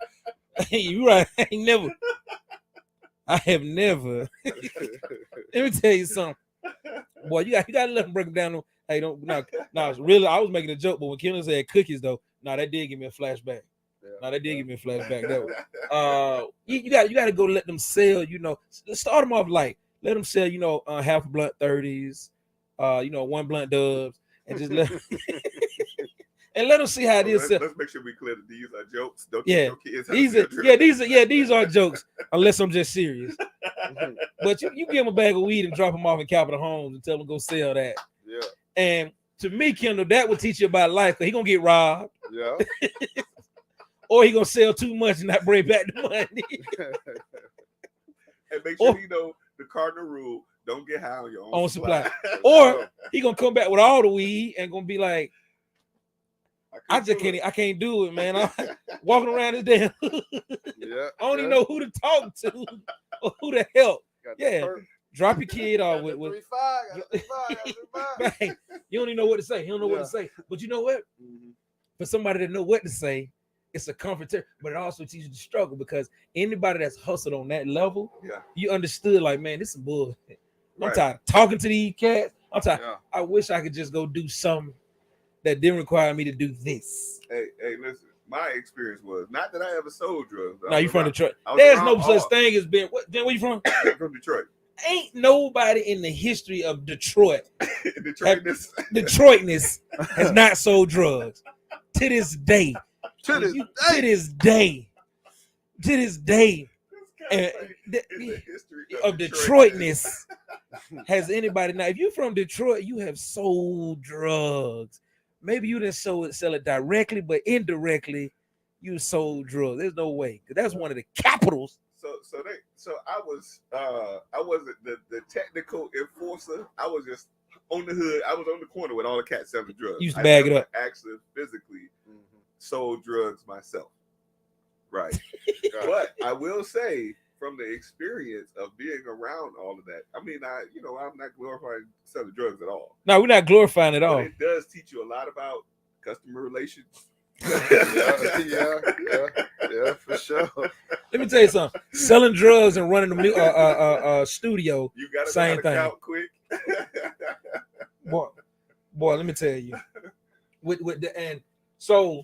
Hey, you right. I have never. Let me tell you something. Boy, you got to let them break them down. Hey, don't no. Really, I was making a joke, but when Kendall said cookies, though, that did give me a flashback. That did give me a flashback. Though, you got to go let them sell. Start them off light. Let them sell. Half a blunt 30s. 1 blunt dubs, and just let and let them see how it is. Let's make sure we clear that these are jokes. Don't your kids these are jokes, unless I'm just serious. But you give them a bag of weed and drop them off in Capitol Homes and tell them to go sell that. Yeah. And to me, Kendall, that would teach you about life, because he gonna get robbed. Yeah. Or he gonna sell too much and not bring back the money. And make sure you know the cardinal rule: don't get high on your own supply. Or he gonna come back with all the weed and gonna be like, I can't do it, man. I'm walking around this damn. I don't even know who to talk to or who to help. Drop your kid off with 3-5. You don't even know what to say. He don't know what to say. But you know what? For somebody that know what to say, it's a comfort, but it also teaches you to struggle, because anybody that's hustled on that level, you understood, like, man, this is bullshit. I'm tired of talking to these cats. I'm tired. I wish I could just go do something that didn't require me to do this. Hey, listen. My experience was not that I ever sold drugs. No, you from Detroit. There's no such thing as being. Where you from? From Detroit. Ain't nobody in the history of Detroit, Detroitness has not sold drugs to this day. To this day. And the of Detroitness. Has anybody now? If you're from Detroit, you have sold drugs. Maybe you didn't sell it directly, but indirectly, you sold drugs. There's no way, because that's one of the capitals. So I wasn't the technical enforcer. I was just on the hood. I was on the corner with all the cats selling drugs. You used to bag it up. Actually, physically sold drugs myself. Right. But I will say, from the experience of being around all of that, I mean, I'm not glorifying selling drugs at all. No, we're not glorifying it all. But it does teach you a lot about customer relations. Yeah, for sure. Let me tell you something. Selling drugs and running a studio, you gotta same thing. Count quick. boy, let me tell you. And so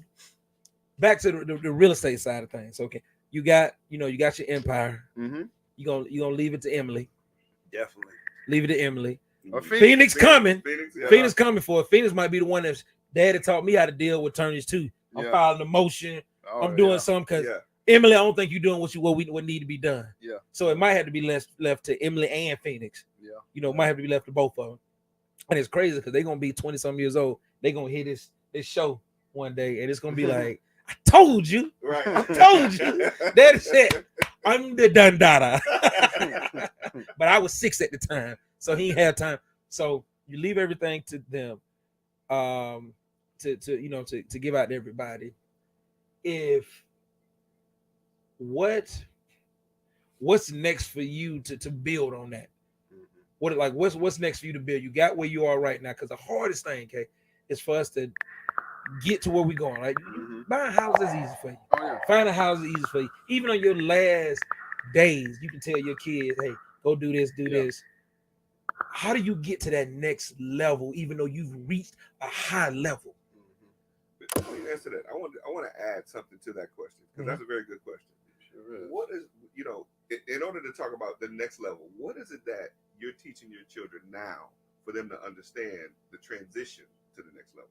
back to the real estate side of things. Okay, you got your empire. Mm-hmm. You gonna leave it to Emily. Definitely leave it to Emily. Phoenix coming. Phoenix coming for it. Phoenix might be the one that's daddy taught me how to deal with attorneys too. I'm filing a motion. I'm doing something because Emily, I don't think you're doing what need to be done. Yeah. So it might have to be left to Emily and Phoenix. Yeah. It might have to be left to both of them. And it's crazy because they're gonna be 20-some years old. They're gonna hear this show one day, and it's gonna be like, I told you. Right. I told you. Daddy said, I'm the Dundada. But I was 6 at the time, so he had time. So you leave everything to them, to give out to everybody. What's next for you to build on that? What's next for you to build? You got where you are right now, because the hardest thing, okay, is for us to get to where we're going. Right? Buying a house is easy for you. Finding a house is easy for you. Even on your last days, you can tell your kids, "Hey, go do this, do this." How do you get to that next level, even though you've reached a high level? Let me answer that. I want to add something to that question, because that's a very good question. Sure is. What is, in order to talk about the next level, what is it that you're teaching your children now for them to understand the transition to the next level?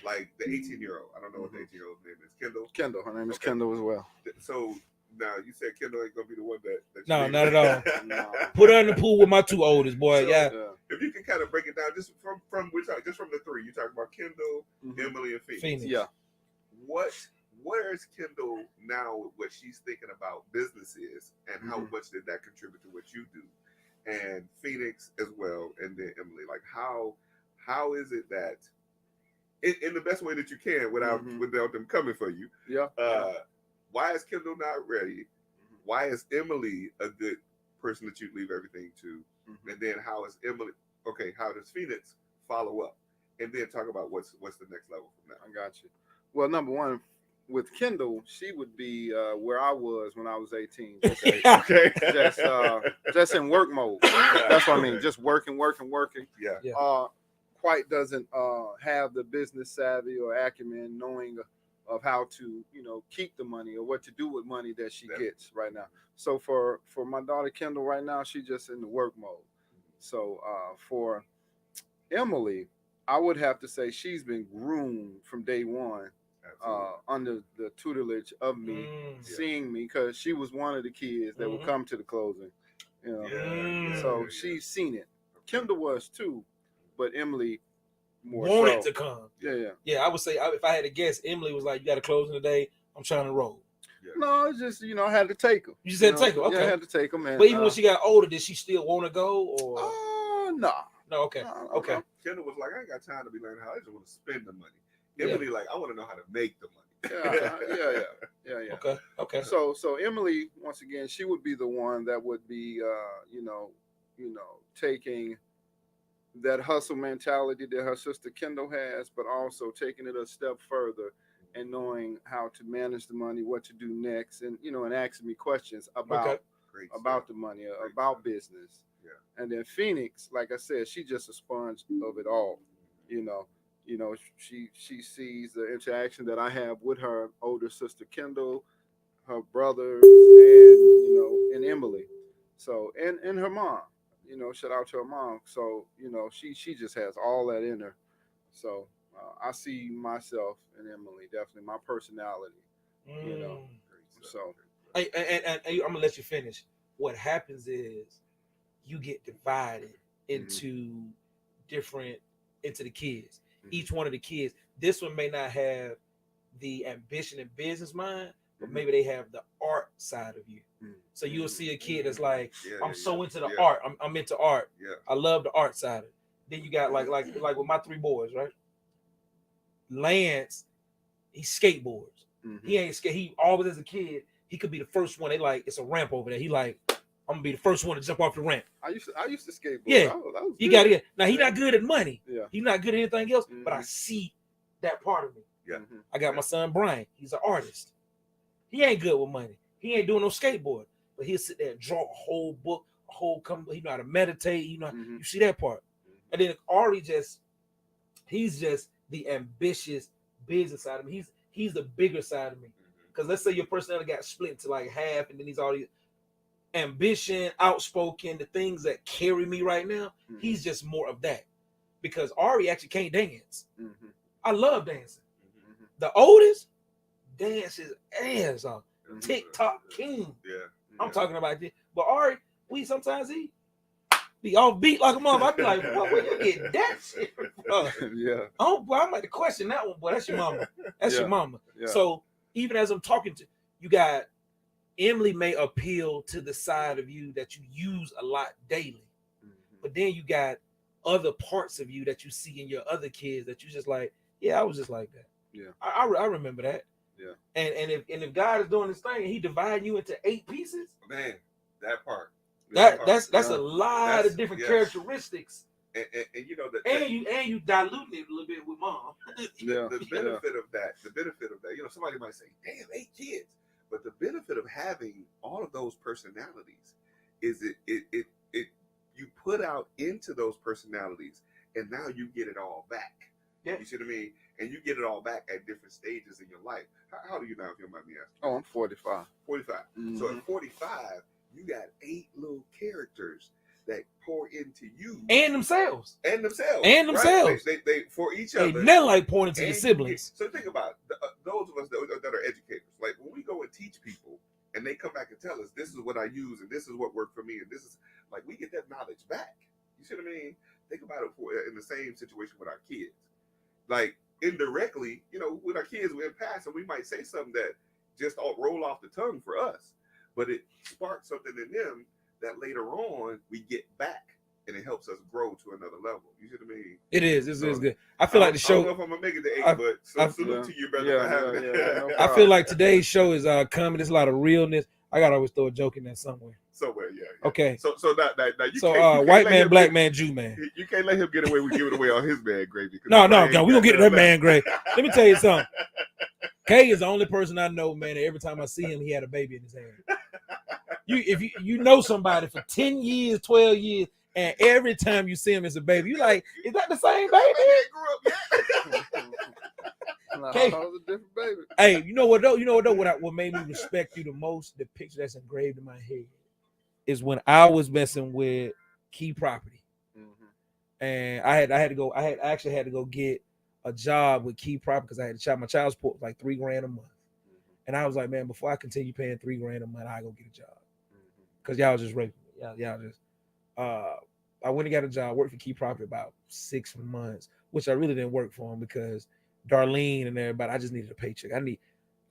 Like the 18-year-old, I don't know what the 18-year-old's name is, Kendall. Kendall, her name is Kendall as well. So Now you said Kendall ain't gonna be the one that no, not at all. No. Put her in the pool with my two oldest, boy. So, yeah. If you can kind of break it down, just from the three, you talk about Kendall, Emily, and Phoenix. Yeah. Where's Kendall now with what she's thinking about businesses, and how much did that contribute to what you do? And Phoenix as well, and then Emily. Like how is it that in the best way that you can without them coming for you? Yeah. Why is Kendall not ready? Why is Emily a good person that you leave everything to? And then how is Emily? Okay, how does Phoenix follow up? And then talk about what's the next level from that. I got you. Well, number one, with Kendall, she would be where I was when I was 18. Okay. Okay. Just in work mode. That's what I mean. Just working. Yeah. Quite doesn't have the business savvy or acumen, knowing of how to, keep the money or what to do with money that she gets right now. So for my daughter Kendall right now, she's just in the work mode. So for Emily, I would have to say she's been groomed from day one. Under the tutelage of me, seeing me, because she was one of the kids that would come to the closing. So she's seen it. Kendall was too, but Emily more wanted so. to come. Yeah. I would say if I had to guess, Emily was like, "You got to close in today. I'm trying to roll." Yeah. No, it's just I had to take them. You just had to take them. Okay. Yeah, I had to take them. But even when she got older, did she still want to go? Or no. No. Okay. Okay. Kendall was like, "I ain't got time to be learning how. I just want to spend the money." Emily like, "I want to know how to make the money." Yeah. Okay. So Emily, once again, she would be the one that would be, taking that hustle mentality that her sister Kendall has, but also taking it a step further and knowing how to manage the money, what to do next, and and asking me questions about the money, about business. Yeah. And then Phoenix, like I said, she's just a sponge of it all. She sees the interaction that I have with her older sister Kendall, her brothers, and Emily. So and her mom. Shout out to her mom. So she just has all that in her. So I see myself in Emily, definitely my personality. So and I'm gonna let you finish. What happens is you get divided into into the kids. Each one of the kids. This one may not have the ambition and business mind, but maybe they have the art side of you. So you'll see a kid that's like, I'm so into the art. I'm into art. Yeah. I love the art side of it. Then you got like with my three boys, right? Lance, he skateboards. He ain't skate. He always as a kid, he could be the first one. They like, it's a ramp over there. He like, I'm gonna be the first one to jump off the ramp. I used to skateboard. Yeah, you got it. Now he's not good at money. Yeah, he's not good at anything else. But I see that part of me. Yeah, I got my son Brian. He's an artist. He ain't good with money. He ain't doing no skateboard. But he'll sit there and draw a whole book, he know how to meditate. You see that part. And then Ari he's just the ambitious business side of me. He's the bigger side of me. Because let's say your personality got split into like half, and then he's all these ambition, outspoken, the things that carry me right now. He's just more of that. Because Ari actually can't dance. I love dancing. The oldest dances ass off. TikTok king. Yeah. I'm talking about this. But Ari, sometimes he be off beat like a mom. I'd be like, where you get that shit from? Yeah. Oh, boy, I might have to question that one, boy. That's your mama. That's your mama. Yeah. So even as I'm talking to you, got Emily may appeal to the side of you that you use a lot daily. But then you got other parts of you that you see in your other kids that you just like, I was just like that. Yeah. I remember that. Yeah. And if God is doing this thing and he dividing you into 8 pieces, man, that part. That's a lot of different characteristics. And you diluting it a little bit with mom. The benefit of that, somebody might say, damn, 8 kids. But the benefit of having all of those personalities is it you put out into those personalities, and now you get it all back. Yeah. You see what I mean? And you get it all back at different stages in your life. How old are you now, if you don't mind me asking? Oh, I'm 45. 45. So at 45, you got 8 little characters that pour into you and themselves. Right? They for each other. They never like pouring into your siblings. So think about those of us that are educators. Like when we go and teach people, and they come back and tell us, this is what I use, and this is what worked for me, and this is like we get that knowledge back. You see what I mean? Think about it in the same situation with our kids. Like indirectly, with our kids, we're in passing, we might say something that just roll off the tongue for us, but it sparks something in them that later on we get back, and it helps us grow to another level. You see what I mean? It is. This is good. I feel like the show. I don't know if I'm gonna make it to 8, but salute to you, brother. No I feel like today's show is coming. There's a lot of realness. I gotta always throw a joke in there somewhere. Somewhere, yeah. Okay. So now you so can't, white man, black man, Jew man. You can't let him get away with giving away on his man gravy. No, we gonna get to that man gravy. Let me tell you something. K is the only person I know, man, that every time I see him, he had a baby in his hand. If you know somebody for 10 years, 12 years, and every time you see him as a baby, you like, is that the same baby? Okay. A different baby. Hey, you know what though? What made me respect you the most? The picture that's engraved in my head is when I was messing with Key Property, and I actually had to go get a job with Key Property because I had to charge my child support like $3,000 a month, and I was like, man, before I continue paying $3,000 a month, I go get a job because y'all just raping me. Y'all just. I went and got a job, worked for Key Property about 6 months, which I really didn't work for them because Darlene and everybody, I just needed a paycheck. I ain't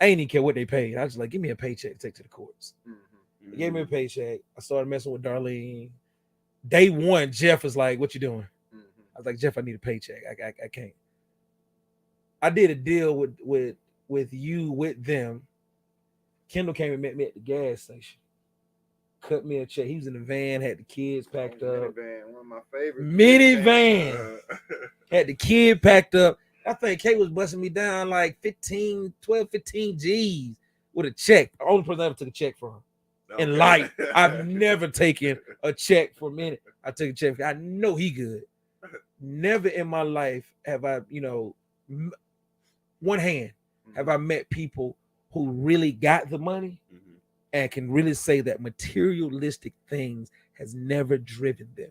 even care what they paid. I was just like, give me a paycheck to take to the courts. They gave me a paycheck. I started messing with Darlene. Day one, Jeff was like, what you doing? I was like, Jeff, I need a paycheck. I can't. I did a deal with you, with them. Kendall came and met me at the gas station. Cut me a check. He was in the van, had the kids packed up. Minivan, one of my favorites. Minivan. Had the kid packed up. I think Kate was busting me down like 15 G's with a check. The only person I ever took a check from in life. I've never taken a check for a minute. I took a check. I know he good. Never in my life have I, one hand, have I met people who really got the money and can really say that materialistic things has never driven them.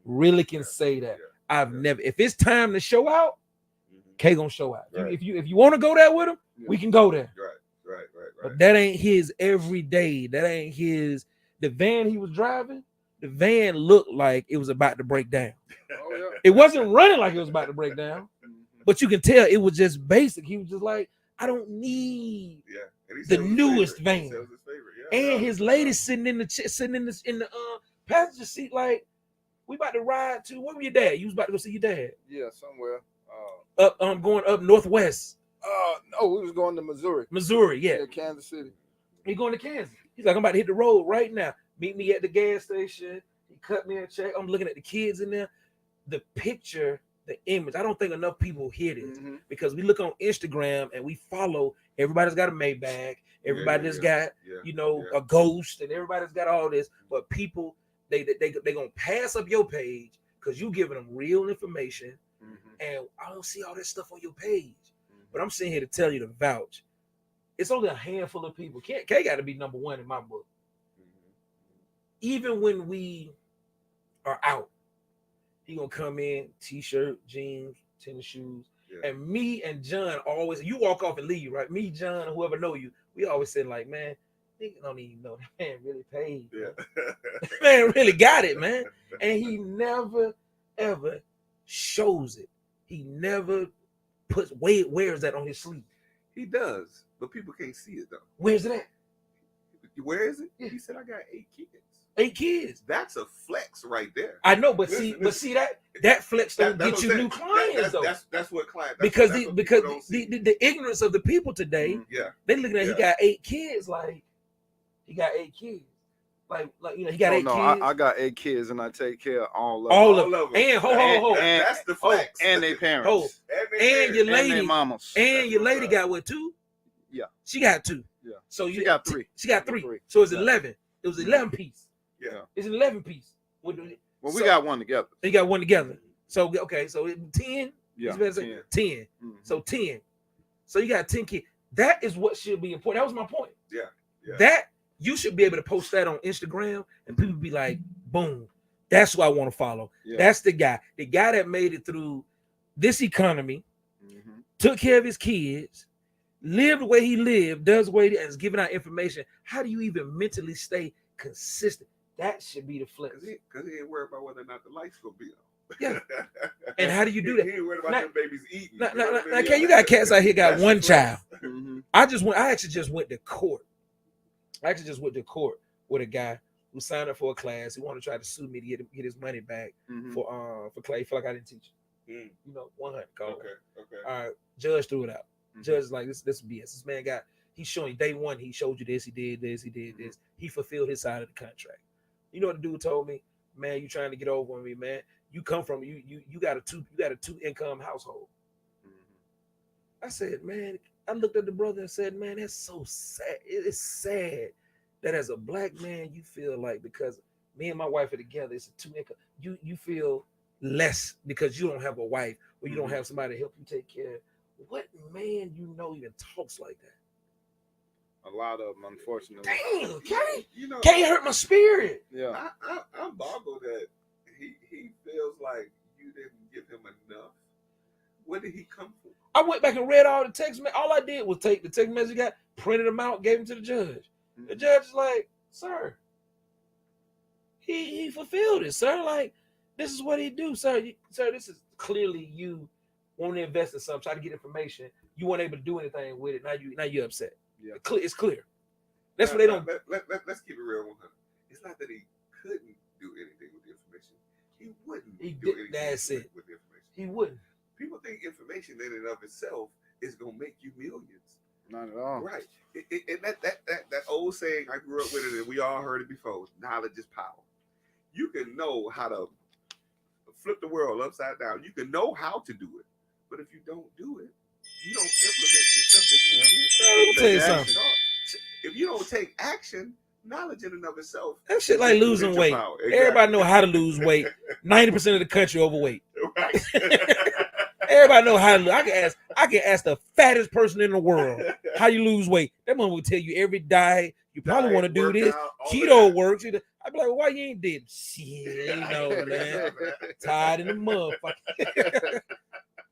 Really can say that. I've never. If it's time to show out, K gonna show out. Right. If you want to go there with him, we can go there. Right. But that ain't his every day. That ain't his. The van he was driving, the van looked like it was about to break down. Oh, yeah. It wasn't running like it was about to break down, but you can tell it was just basic. He was just like, I don't need the newest van. And his lady sitting in the passenger seat, like, we about to ride to, where were your dad? You was about to go see your dad? Yeah, somewhere. Going up northwest. No, we was going to Missouri. Missouri, yeah. Kansas City. He going to Kansas. He's like, I'm about to hit the road right now. Meet me at the gas station. He cut me a check. I'm looking at the kids in there. The picture, the image. I don't think enough people hear this because we look on Instagram and we follow. Everybody's got a Maybach. Everybody's got, a ghost, and everybody's got all this. But people, they gonna pass up your page because you giving them real information. And I don't see all that stuff on your page. But I'm sitting here to tell you to vouch. It's only a handful of people. K got to be number one in my book. Even when we are out, he gonna come in, t-shirt, jeans, tennis shoes. And me and John always, you walk off and leave, right? Me, John, and whoever know you, we always say like, man, nigga don't even know that man really paid. Man really got it, man. And he never, ever shows it. He never wears that on his sleeve. He does, but people can't see it though. Where's it at? Where is it? He said, I got 8 kids. 8 kids. That's a flex right there. I know, but see that flex don't get you new clients though. That's what clients. Because the ignorance of the people today, they looking at he got 8 kids, like he got 8 kids, like he got 8 kids. I got 8 kids, and I take care of all of them. And that's the flex. And their parents. And your lady, and their mamas. And your lady got what, 2? Yeah, she got 2. Yeah, so she got 3. She got 3. So it's 11. It was 11 piece. Yeah, it's an 11 piece. Well, we got one together. You got one together. So okay, so 10. Yeah, 10. So 10. So you got 10 kids. That is what should be important. That was my point. Yeah. That you should be able to post that on Instagram, and people be like, boom, that's who I want to follow. Yeah. That's the guy that made it through this economy, took care of his kids, live the way he lived, does the way he is giving out information, how do you even mentally stay consistent? That should be the flex. Because he ain't worried about whether or not the lights will be on. Yeah. And how do you do that? He ain't worried about them babies eating. Okay, you got cats out here got one child. Mm-hmm. I actually just went to court. With a guy who signed up for a class. He wanted to try to sue me to get his money back for clay. He felt like I didn't teach him. 100. Okay. All right. Judge threw it out. Judge is like, this BS. This man he's showing you day one, he showed you this, he did this, he did this. He fulfilled his side of the contract. You know what the dude told me? Man, you trying to get over on me, man. You come from you got a two income household. I said, man, I looked at the brother and said, man, that's so sad. It's sad that as a black man, you feel like because me and my wife are together, it's a two income. You feel less because you don't have a wife or you don't have somebody to help you take care of. What man even talks like that? A lot of them, unfortunately. Damn, can't hurt my spirit. Yeah, I'm boggled that he feels like you didn't give him enough. Where did he come from? I went back and read all the text. All I did was take the text message he got, printed them out, gave them to the judge. The judge is like, sir, he fulfilled it, sir. Like, this is what he do, sir. Sir, this is clearly you want to invest in something, try to get information. You weren't able to do anything with it. Now you're upset. Yeah, it's clear. That's what they don't. Let's keep it real 100. It's not that he couldn't do anything with the information. He wouldn't do anything with the information. He wouldn't. People think information in and of itself is gonna make you millions. Not at all. Right. And that old saying, I grew up with it, and we all heard it before. Knowledge is power. You can know how to flip the world upside down. You can know how to do it, but if you don't do it, you don't implement the stuff that you do. Let me tell you something. If you don't take action, knowledge in and of itself. That shit like losing weight. Exactly. Everybody know how to lose weight. 90% of the country overweight. Right. Everybody know how to lose. I can ask the fattest person in the world how you lose weight. That one will tell you every diet. You probably want to do this. Keto works. I'd be like, well, why you ain't did shit? Man. Tired in the motherfucker.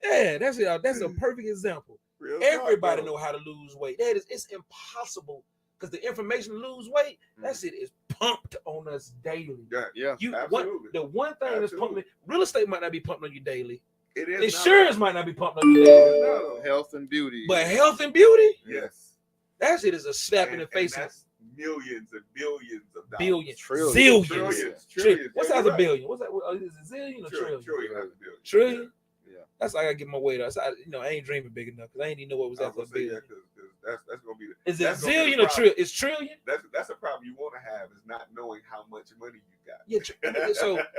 Yeah, that's it. That's a perfect example. Everybody know how to lose weight. It's impossible because the information to lose weight, that shit is pumped on us daily. Yeah, absolutely. The one thing that's pumping, real estate might not be pumped on you daily. It is. Insurance might not be pumped on you daily. Health and beauty. But health and beauty, yes, that shit is a slap in the face. That's millions and billions of dollars. Billions, trillions. What's that? A billion? What's that? Is it zillion or trillion? Trillion. Yeah. That's like I get my weight up. So I ain't dreaming big enough because I ain't even know what was after a billion. That's gonna be. Is it zillion or trillion? It's trillion. That's a problem you want to have is not knowing how much money you got. Yeah.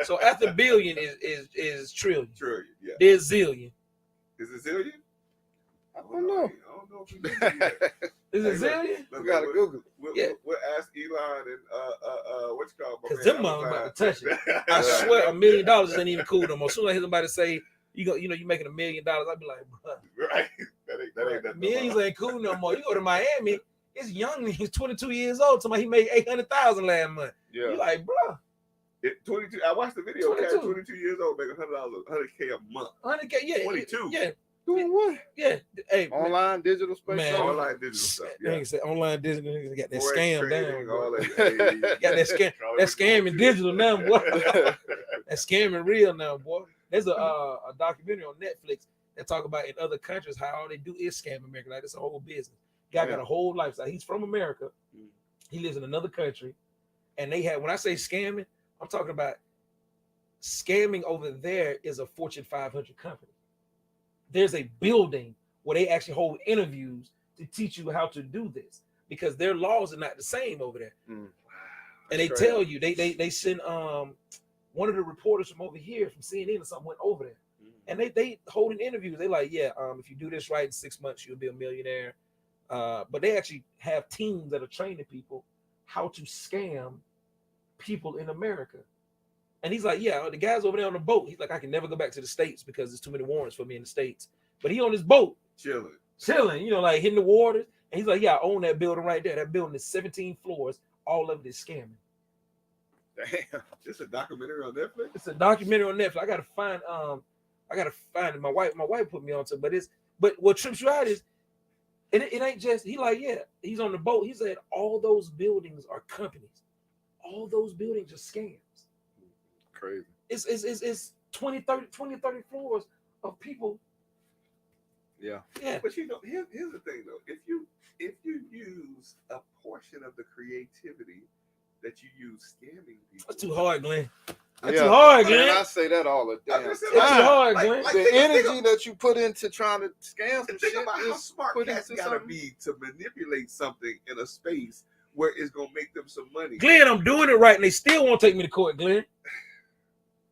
So after billion is trillion. Trillion. Yeah. There's zillion. Is it zillion? I don't know. If you know Is it zillion? We gotta Google. We'll ask Elon and what you call it? Because them mom about to touch it. I swear $1 million ain't even cool no more. As soon as I hear somebody say you making $1 million, I'd be like, bro. Right. That ain't that. Millions ain't cool no more. You go to Miami, it's young. He's 22 years old. Somebody he made $800,000 last month. Yeah. You like, bro. 22. I watched the video. 22 years old, making $100, $100K a month. 100K, yeah. 22. Yeah. Doing what? Yeah. Hey, online digital space. Man, online digital stuff. Yeah. Say online digital. Got that scam down. All that. Got that scam. That scamming digital now, boy. That scamming real now, boy. There's a documentary on Netflix that talk about in other countries how all they do is scam America. Like it's a whole business. Guy got a whole lifestyle. He's from America. He lives in another country, and they have. When I say scamming, I'm talking about scamming over there is a Fortune 500 company. There's a building where they actually hold interviews to teach you how to do this because their laws are not the same over there. Wow. And they tell you they send one of the reporters from over here from CNN or something went over there. And they holding interviews. They like, if you do this right in 6 months, you'll be a millionaire. But they actually have teams that are training people how to scam people in America. And he's like, the guy's over there on the boat. He's like, I can never go back to the States because there's too many warrants for me in the States. But he on his boat. Chilling, like hitting the waters. And he's like, I own that building right there. That building is 17 floors. All of it is scamming. Damn. It's a documentary on Netflix? It's a documentary on Netflix. I gotta find it. My wife put me onto it, but what trips you out is And it ain't just, he like, yeah, he's on the boat. He said all those buildings are companies. All those buildings are scams. Crazy. It's 20, 30 floors of people. Yeah. Yeah. But you know, here's the thing though. If you use a portion of the creativity that you use scamming people. That's too hard, Glenn. That's too hard, Glenn. And I say that all the damn time. That's too hard, Glenn. The energy that you put into trying to scam some think shit about how smart cats gotta be to manipulate something in a space where it's gonna make them some money. Glenn, I'm doing it right, and they still won't take me to court, Glenn.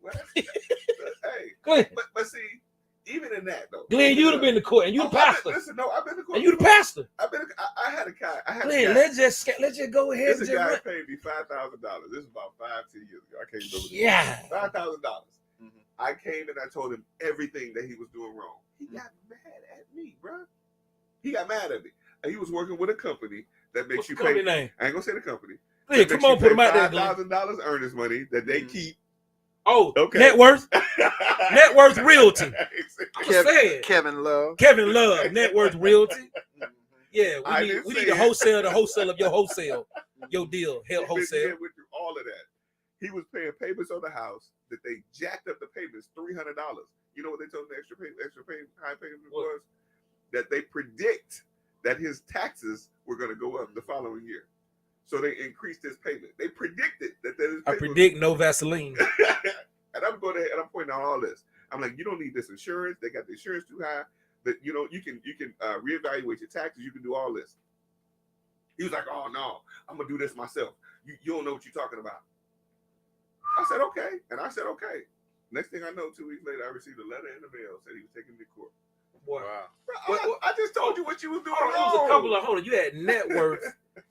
Well, hey, Glenn. But see, even in that though, Glenn, you'd have been to court, and you the pastor. I've been to court. And you the pastor. I had a guy. Glenn, let's just go ahead. This guy paid me $5,000. This is about 5-10 years ago. I can't remember. Yeah. $5,000. I came and I told him everything that he was doing wrong. He got mad at me, bro. He got mad at me. And he was working with a company that makes you pay. Name? I ain't gonna say the company. Glenn, come on, put him out there. $5,000 earnest money that they keep. Oh, okay. Net Worth. Net Worth Realty. Kevin Love. Kevin Love. Net Worth Realty. Yeah, we need the wholesale of your wholesale, your deal, wholesale. Went through all of that. He was paying payments on the house that they jacked up the payments $300. You know what they told him the high payment was? That they predict that his taxes were going to go up the following year, so they increased his payment. They predicted that. I predict no Vaseline. And I'm going ahead and I'm pointing out all this. I'm like, you don't need this insurance. They got the insurance too high. That you can reevaluate your taxes. You can do all this. He was like, oh no, I'm gonna do this myself. You don't know what you're talking about. I said okay, and I said okay. Next thing I know, 2 weeks later, I received a letter in the mail said he was taking me to court. Wow. Bro, I just told you what you was doing wrong. It was a couple of, hold on, you had Net Worth,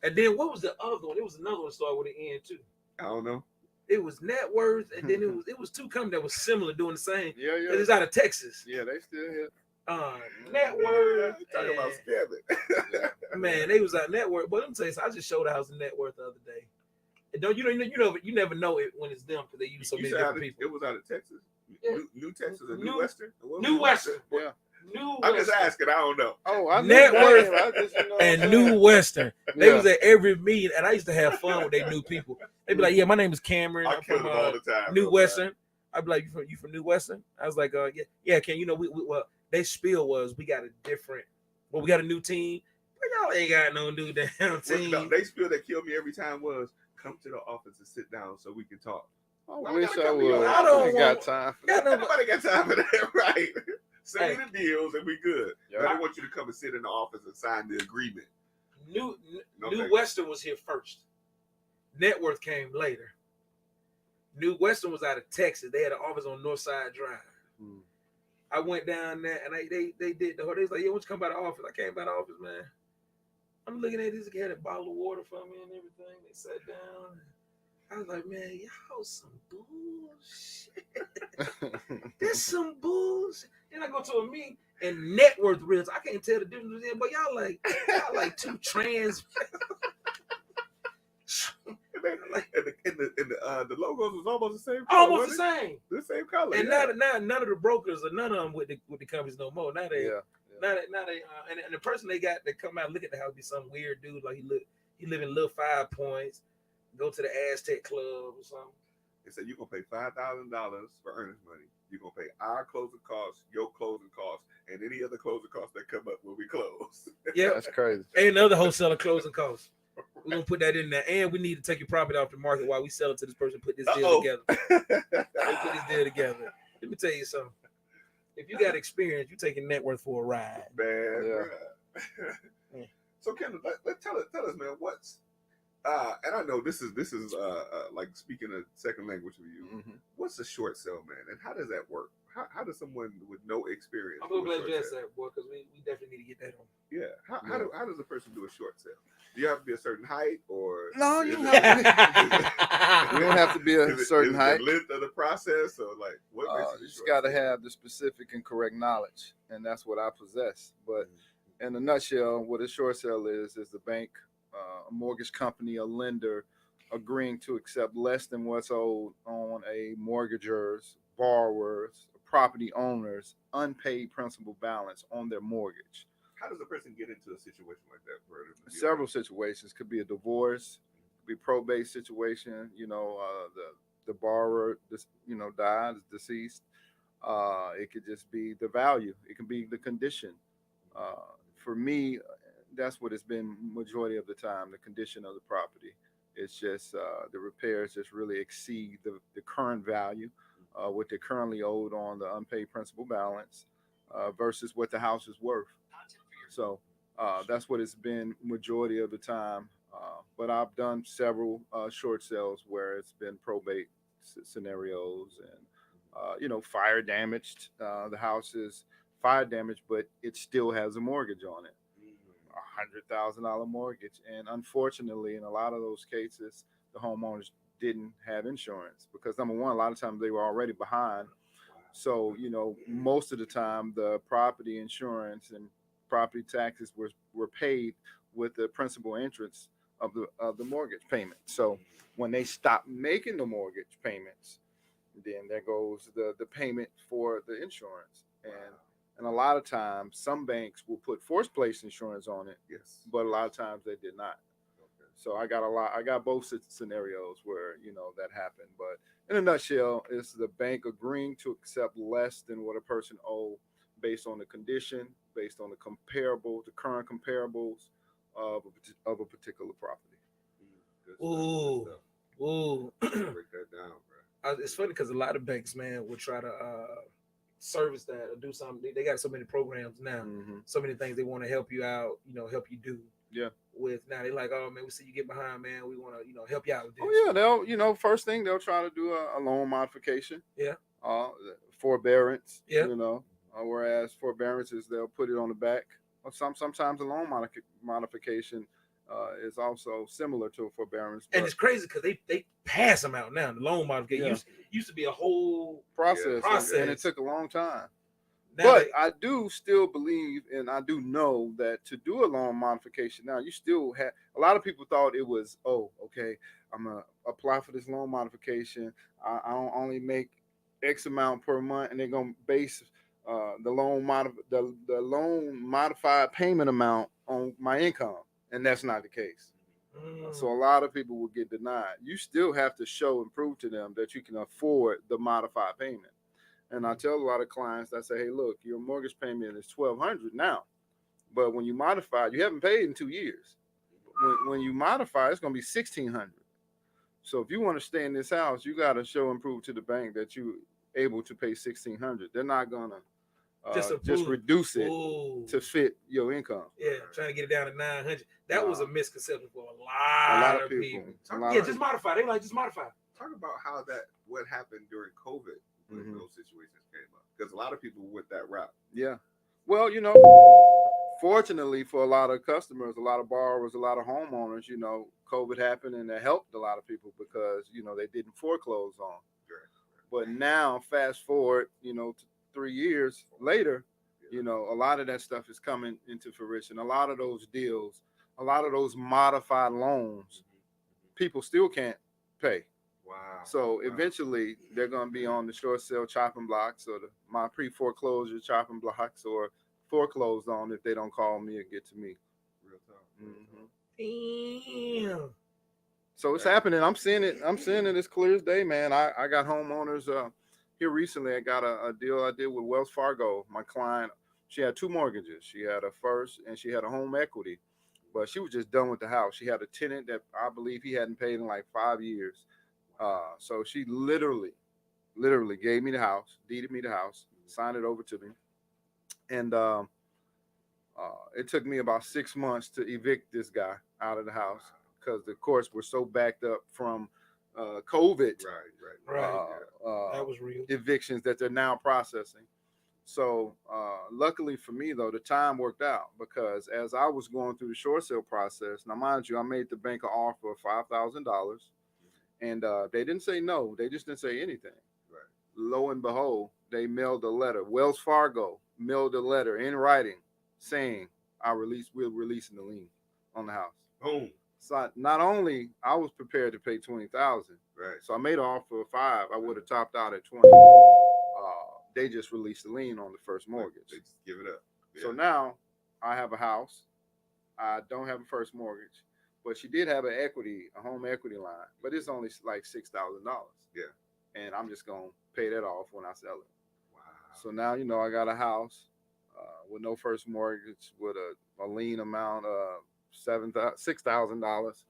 and then what was the other one? It was another one started with an N too. I don't know. It was Net Worth, and then it was two companies that was similar doing the same. Yeah. It's out of Texas. Yeah, they still here. Net Worth. Talking about scamming. Man, they was out Net Worth. But let me tell you, I just showed a house in Net Worth the other day. And you never know it when it's them because they use so many different people. It was out of Texas. Yeah. New Texas or New Western? New Western. Yeah. I'm just asking. I don't know. Oh, I Net Worth and New Western. They was at every meeting, and I used to have fun with their new people. They'd be like, "Yeah, my name is Cameron. I'm from all the time, New Western." I'd be like, "You from New Western?" I was like, yeah, Ken. Well, their spiel was we got a new team. But y'all ain't got no new damn team. Well, they spiel that killed me every time was come to the office and sit down so we can talk. I wish I would. I don't got time for that. Nobody got time for that, right? Send me the deals and we good. Yeah. I want you to come and sit in the office and sign the agreement. New Western was here first. Net Worth came later. New Western was out of Texas. They had an office on Northside Drive. I went down there and they did the whole. They was like, "Yeah, won't you come by the office?" I came by the office, man. I'm looking at this. He had a bottle of water for me and everything. They sat down. I was like, man, y'all some bullshit. There's some bullshit. Then I go to a meeting and Net Worth Reels. I can't tell the difference between them, but y'all like two trans. The logos was almost the same. Almost the same. The same color. And now none of the brokers or none of them with the companies no more. Now they and the person they got that come out and look at the house be some weird dude like he live in little 5 Points. Go to the Aztec Club or something. They said you're gonna pay $5,000 for earnest money. You're gonna pay our closing costs, your closing costs, and any other closing costs that come up when we close. Yeah, that's crazy. And another wholesaler closing costs. We're gonna put that in there, and we need to take your property off the market while we sell it to this person. Put this deal together. Put this deal together. Let me tell you something. If you got experience, you're taking Net Worth for a ride, man. Yeah. So Kendall, tell us, man, what's and I know this is like speaking a second language for you. Mm-hmm. What's a short sale, man, and how does that work? How does someone with no experience? I'm gonna glad you asked that, boy, because we definitely need to get that on. Yeah. How does a person do a short sale? Do you have to be a certain height or no? You don't have to be a certain height. The length of the process, or like what makes it you just got to have the specific and correct knowledge, and that's what I possess. But in a nutshell, what a short sale is the bank, a mortgage company, a lender agreeing to accept less than what's owed on a mortgager's, borrower's, property owner's unpaid principal balance on their mortgage. how does a person get into a situation like that? Several situations. Could be a divorce, could be probate situation. The borrower, died, is deceased. It could just be the value. It can be the condition. For me, that's what it's been majority of the time. The condition of the property. It's just the repairs just really exceed the current value, what they're currently owed on the unpaid principal balance versus what the house is worth. So that's what it's been majority of the time. But I've done several short sales where it's been probate scenarios and fire damaged. The house is fire damaged, but it still has a mortgage on it, $100,000 mortgage. And unfortunately, in a lot of those cases, the homeowners didn't have insurance because number one, a lot of times they were already behind. So, most of the time the property insurance and property taxes were paid with the principal interest of the mortgage payment. So when they stop making the mortgage payments, then there goes the payment for the insurance. And a lot of times some banks will put forced place insurance on it. Yes. But a lot of times they did not. Okay. So I got both scenarios where, that happened. But in a nutshell, it's the bank agreeing to accept less than what a person owed based on the condition, based on the current comparables of a particular property. Ooh. Break that down, bro. It's funny because a lot of banks, man, will try to service that or do something. They got so many programs now, so many things they want to help you out, help you do. Yeah. With now they like, oh man, we see you get behind, man. We want to, help you out with this. Oh yeah, they'll first thing they'll try to do a loan modification. Yeah. Forbearance. Yeah. Whereas forbearances they'll put it on the back. Or sometimes a loan modification is also similar to a forbearance. And it's crazy because they pass them out now. The loan modification used to be a whole process. And it took a long time. Now but I do still believe and I do know that to do a loan modification now, you still have a lot of people thought it was, okay, I'm gonna apply for this loan modification. I don't only make X amount per month, and they're gonna base the loan modified payment amount on my income, and that's not the case. So a lot of people will get denied. You still have to show and prove to them that you can afford the modified payment. And I tell a lot of clients, I say, hey, look, your mortgage payment is $1,200 now, but when you modify, you haven't paid in 2 years. When you modify, it's going to be $1,600. So if you want to stay in this house, you got to show and prove to the bank that you're able to pay $1,600. They're not going to just reduce it to fit your income. Yeah, trying to get it down to $900. That was a misconception for a lot of people. Just modify. They like, just modify. Talk about what happened during COVID when those situations came up. Because a lot of people went that route. Yeah. Well, fortunately for a lot of customers, a lot of borrowers, a lot of homeowners, COVID happened and that helped a lot of people because, they didn't foreclose on. Right. But now, fast forward, to 3 years later, a lot of that stuff is coming into fruition. A lot of those deals, a lot of those modified loans, people still can't pay. Wow. So eventually they're going to be on the short sale chopping blocks or my pre-foreclosure chopping blocks or foreclosed on if they don't call me or get to me. Real talk. Damn. So it's happening. I'm seeing it as clear as day, man. I got homeowners here recently. I got a deal I did with Wells Fargo. My client, she had 2 mortgages. She had a first and she had a home equity, but she was just done with the house. She had a tenant that I believe he hadn't paid in like 5 years. So she literally gave me the house, deeded me the house, signed it over to me. And it took me about 6 months to evict this guy out of the house because the courts were so backed up from COVID. Right. That was real. Evictions that they're now processing. So luckily for me, though, the time worked out because as I was going through the short sale process, now mind you, I made the bank an offer of $5,000. And they didn't say no. They just didn't say anything. Right. Lo and behold, they mailed a letter. Wells Fargo mailed a letter in writing saying, we're releasing the lien on the house. Boom. So not only I was prepared to pay $20,000. Right. So I made an offer of $5,000. I would have topped out at $20,000. They just released the lien on the first mortgage. They just give it up. Yeah. So now I have a house. I don't have a first mortgage, but she did have a home equity line, but it's only like $6,000. Yeah. And I'm just gonna pay that off when I sell it. Wow. So now I got a house with no first mortgage, with a lien amount of $6,000.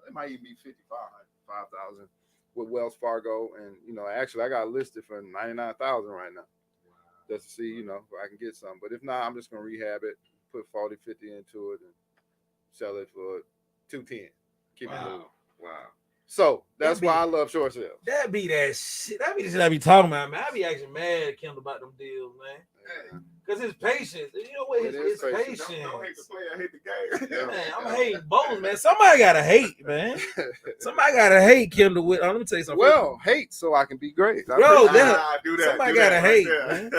It might even be $5,000 with Wells Fargo, and actually I got it listed for $99,000 right now. Wow. Just to see if I can get some. But if not, I'm just gonna rehab it, put 40, 50 into it, and sell it for $210. Keep it moving. Wow. So that's why I love short sales. That be that shit. That be the shit I be talking about, man. I be actually mad at Kendall about them deals, man. Because his patience. You know what? His patience. Don't hate the player, hate the game. Man, I'm hating both, man. Somebody gotta hate, man. Somebody gotta hate Kendall with. Let me tell you something. Well, hate so I can be great. Bro, do that. Somebody gotta hate, man.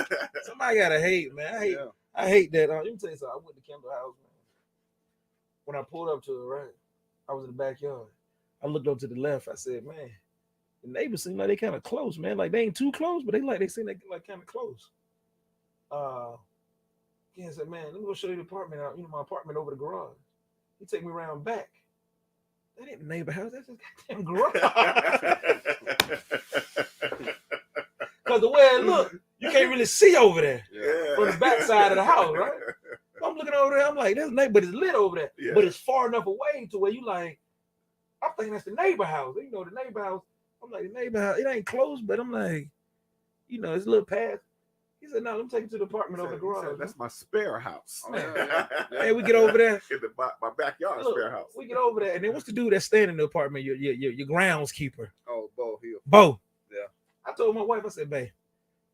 Somebody gotta hate, man. I hate that. Let me tell you something. I went to Kendall's house, man. When I pulled up to it, right, I was in the backyard. I looked up to the left. I said, man, the neighbors seem like they kind of close, man. Like they ain't too close, but they seem like kind of close. I said, man, let me go show you the apartment out. My apartment over the garage. He take me around back. That ain't the neighbor house. That's his goddamn garage. Because the way it look, you can't really see over there from the back side of the house, right? I'm looking over there. I'm like, there's a neighbor, but it's lit over there. Yeah. But it's far enough away to where you like, I'm thinking that's the neighbor house. The neighbor house. I'm like, the neighbor house, it ain't close, but I'm like, it's a little past. He said, no, let me take you to the apartment over the garage. That's my spare house. Hey, we get over there. In my backyard spare house. We get over there. And then what's the dude that's staying in the apartment? Your groundskeeper. Oh, Bo. Bo. Yeah. I told my wife, I said, babe,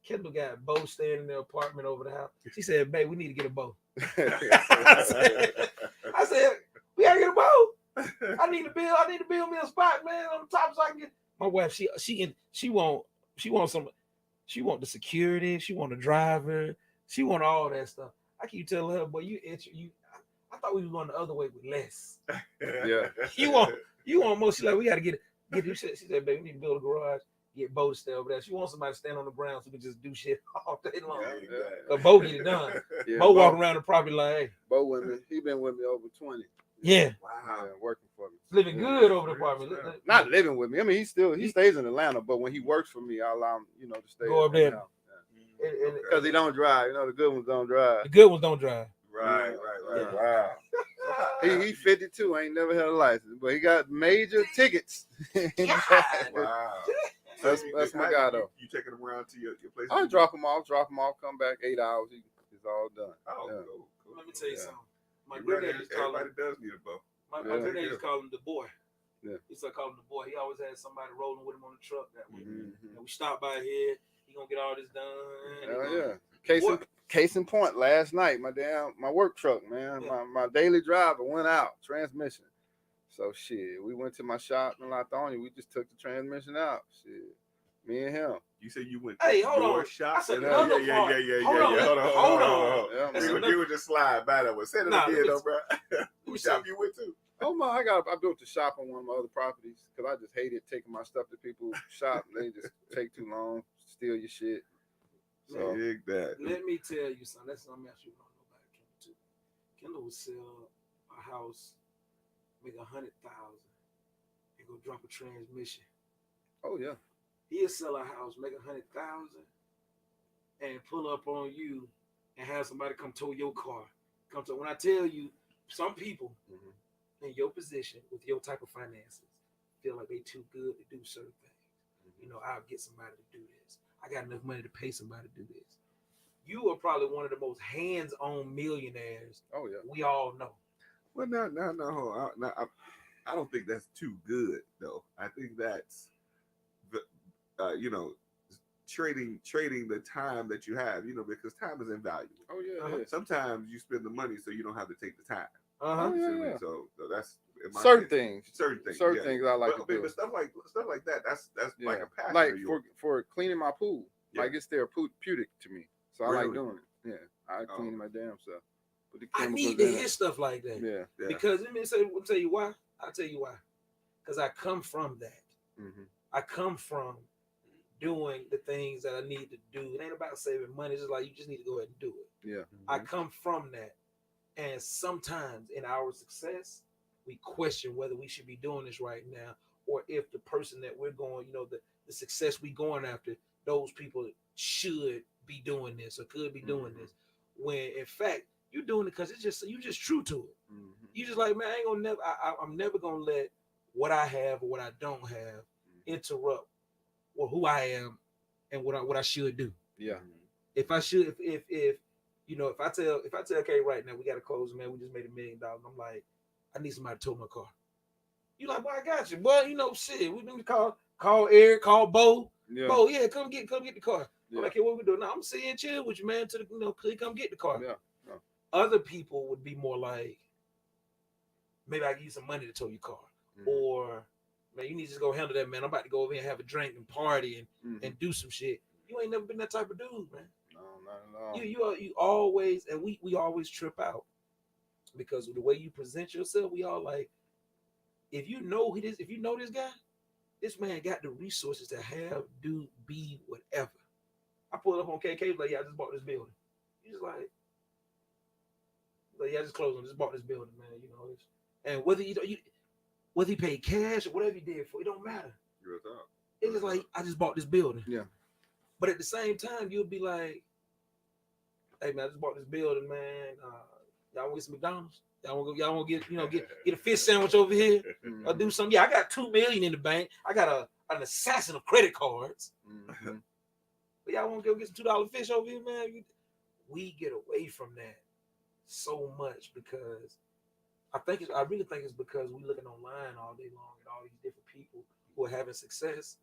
Kendall got Bo staying in the apartment over the house. She said, babe, we need to get a Bo. I said, we gotta get a Bo. I need to build me a spot, man, on the top so I can get. My wife, she want the security, she want the driver, she want all that stuff. I keep telling her, boy, I thought we was going the other way with less. Yeah. You want more. She's like, we gotta get this shit. She said, baby, we need to build a garage, get Bo to stay over there. She wants somebody to stand on the ground so we can just do shit all day long. But Bo get it done. Yeah, Bo walking around the property like, hey. Bo with me. He been with me over 20. Yeah. Wow. Working for me. Living good over the apartment. Not living with me. I mean, he stays in Atlanta, but when he works for me, I allow him, to stay. Go up there. Because he don't drive. The good ones don't drive. The good ones don't drive. Right. Yeah. Wow. He 52. Ain't never had a license, but he got major tickets. Wow. That's my guy, though. You taking him around to your place? I'll drop him off, come back 8 hours. He's all done. Oh, yeah. Cool. Let me tell you something. My granddad used to call him. Everybody does need a Bo. My granddad used to call him the boy. Yeah. He used to call him the boy. He always had somebody rolling with him on the truck that way. Mm-hmm. And we stopped by here. He gonna get all this done. Hell yeah. Case in point, last night, my work truck, man, my daily driver went out, transmission. So shit, we went to my shop in Lithonia. We just took the transmission out. Shit, me and him. You said you went to your shop? Yeah. Hold on. We were just slide by that one. Say it again, though, bro. Whose shop you went to? Oh my, I built a shop on one of my other properties because I just hated taking my stuff to people's shop. They just take too long, steal your shit. So that. Let me tell you something. That's something else you don't know about Kendall too. Kendall will sell a house, make $100,000, and go drop a transmission. Oh yeah. He'll sell a house, make $100,000, and pull up on you and have somebody come tow your car. When I tell you, some people in your position with your type of finances feel like they too good to do certain things. I'll get somebody to do this. I got enough money to pay somebody to do this. You are probably one of the most hands-on millionaires. Oh yeah, we all know. Well, no. I don't think that's too good though. I think that's the trading the time that you have, because time is invaluable. Oh yeah. Sometimes you spend the money so you don't have to take the time. Yeah. So that's certain things I like to do. But stuff like that. That's like a passion. Like for cleaning my pool, like it's therapeutic to me. So I like doing it. Yeah, I clean my damn self. I need to hear stuff like that. Yeah. Because I'll tell you why. Because I come from that. Mm-hmm. I come from doing the things that I need to do. It ain't about saving money. It's just like you just need to go ahead and do it. Yeah. I come from that. And sometimes in our success, we question whether we should be doing this right now, or if the person that we're going, the success we going after, those people should be doing this or could be doing this. When in fact you're doing it because you're just true to it. You just like, man, I ain't gonna never. I'm never gonna let what I have or what I don't have interrupt or who I am and what I should do. Yeah. If I should, if I tell Kay right now we got to close, man, we just made $1 million. I'm like, I need somebody to tow my car. You like, boy, I got you. Boy, shit. We need to call Eric, call Bo. Yeah. Bo, yeah, come get the car. Yeah. I'm like, hey, what we doing? No, I'm sitting chill with you, man. To the come get the car. Yeah. Yeah. Other people would be more like, maybe I give you some money to tow your car, or man, you need to just go handle that, man. I'm about to go over here and have a drink and party and do some shit. You ain't never been that type of dude, man. No, not at all. You always, and we always trip out because of the way you present yourself. We all like, if you know this guy, this man got the resources to have, do, be, whatever. I pulled up on KK, like, yeah, I just bought this building. He's just like, yeah, I just closed on, just bought this building, man. And whether he paid cash or whatever he did for, it don't matter. It's just like, I just bought this building. Yeah. But at the same time, you'll be like, hey man, I just bought this building, man. Y'all want to get some McDonald's? Y'all want to get a fish sandwich over here? Or do something? Yeah, I got $2 million in the bank. I got an assassin of credit cards. But y'all want to go get some $2 fish over here, man? We get away from that so much because I really think it's because we're looking online all day long at all these different people who are having success,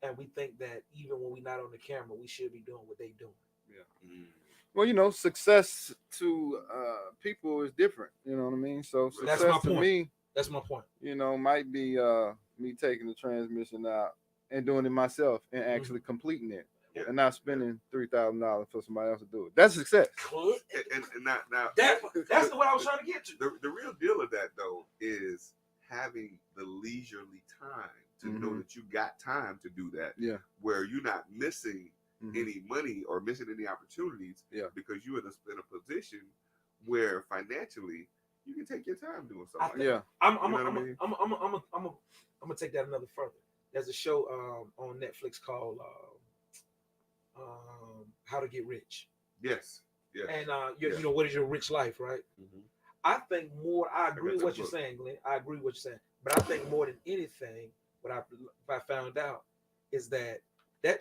and we think that even when we're not on the camera, we should be doing what they're doing. Yeah. Well, success to people is different. You know what I mean? So success to me, that's my point. Might be me taking the transmission out and doing it myself and actually completing it. And not spending $3,000 for somebody else to do it. That's success. And now that's what I was trying to get to. The real deal of that though is having the leisurely time to know that you got time to do that. Yeah. Where you're not missing any money or missing any opportunities. Yeah. Because you're in a position where financially you can take your time doing something. I'm gonna take that another further. There's a show on Netflix called How to Get Rich. Yes. And what is your rich life, right? I think more. I agree with what you're saying, Glenn. I agree with what you're saying, but I think more than anything, what I found out is that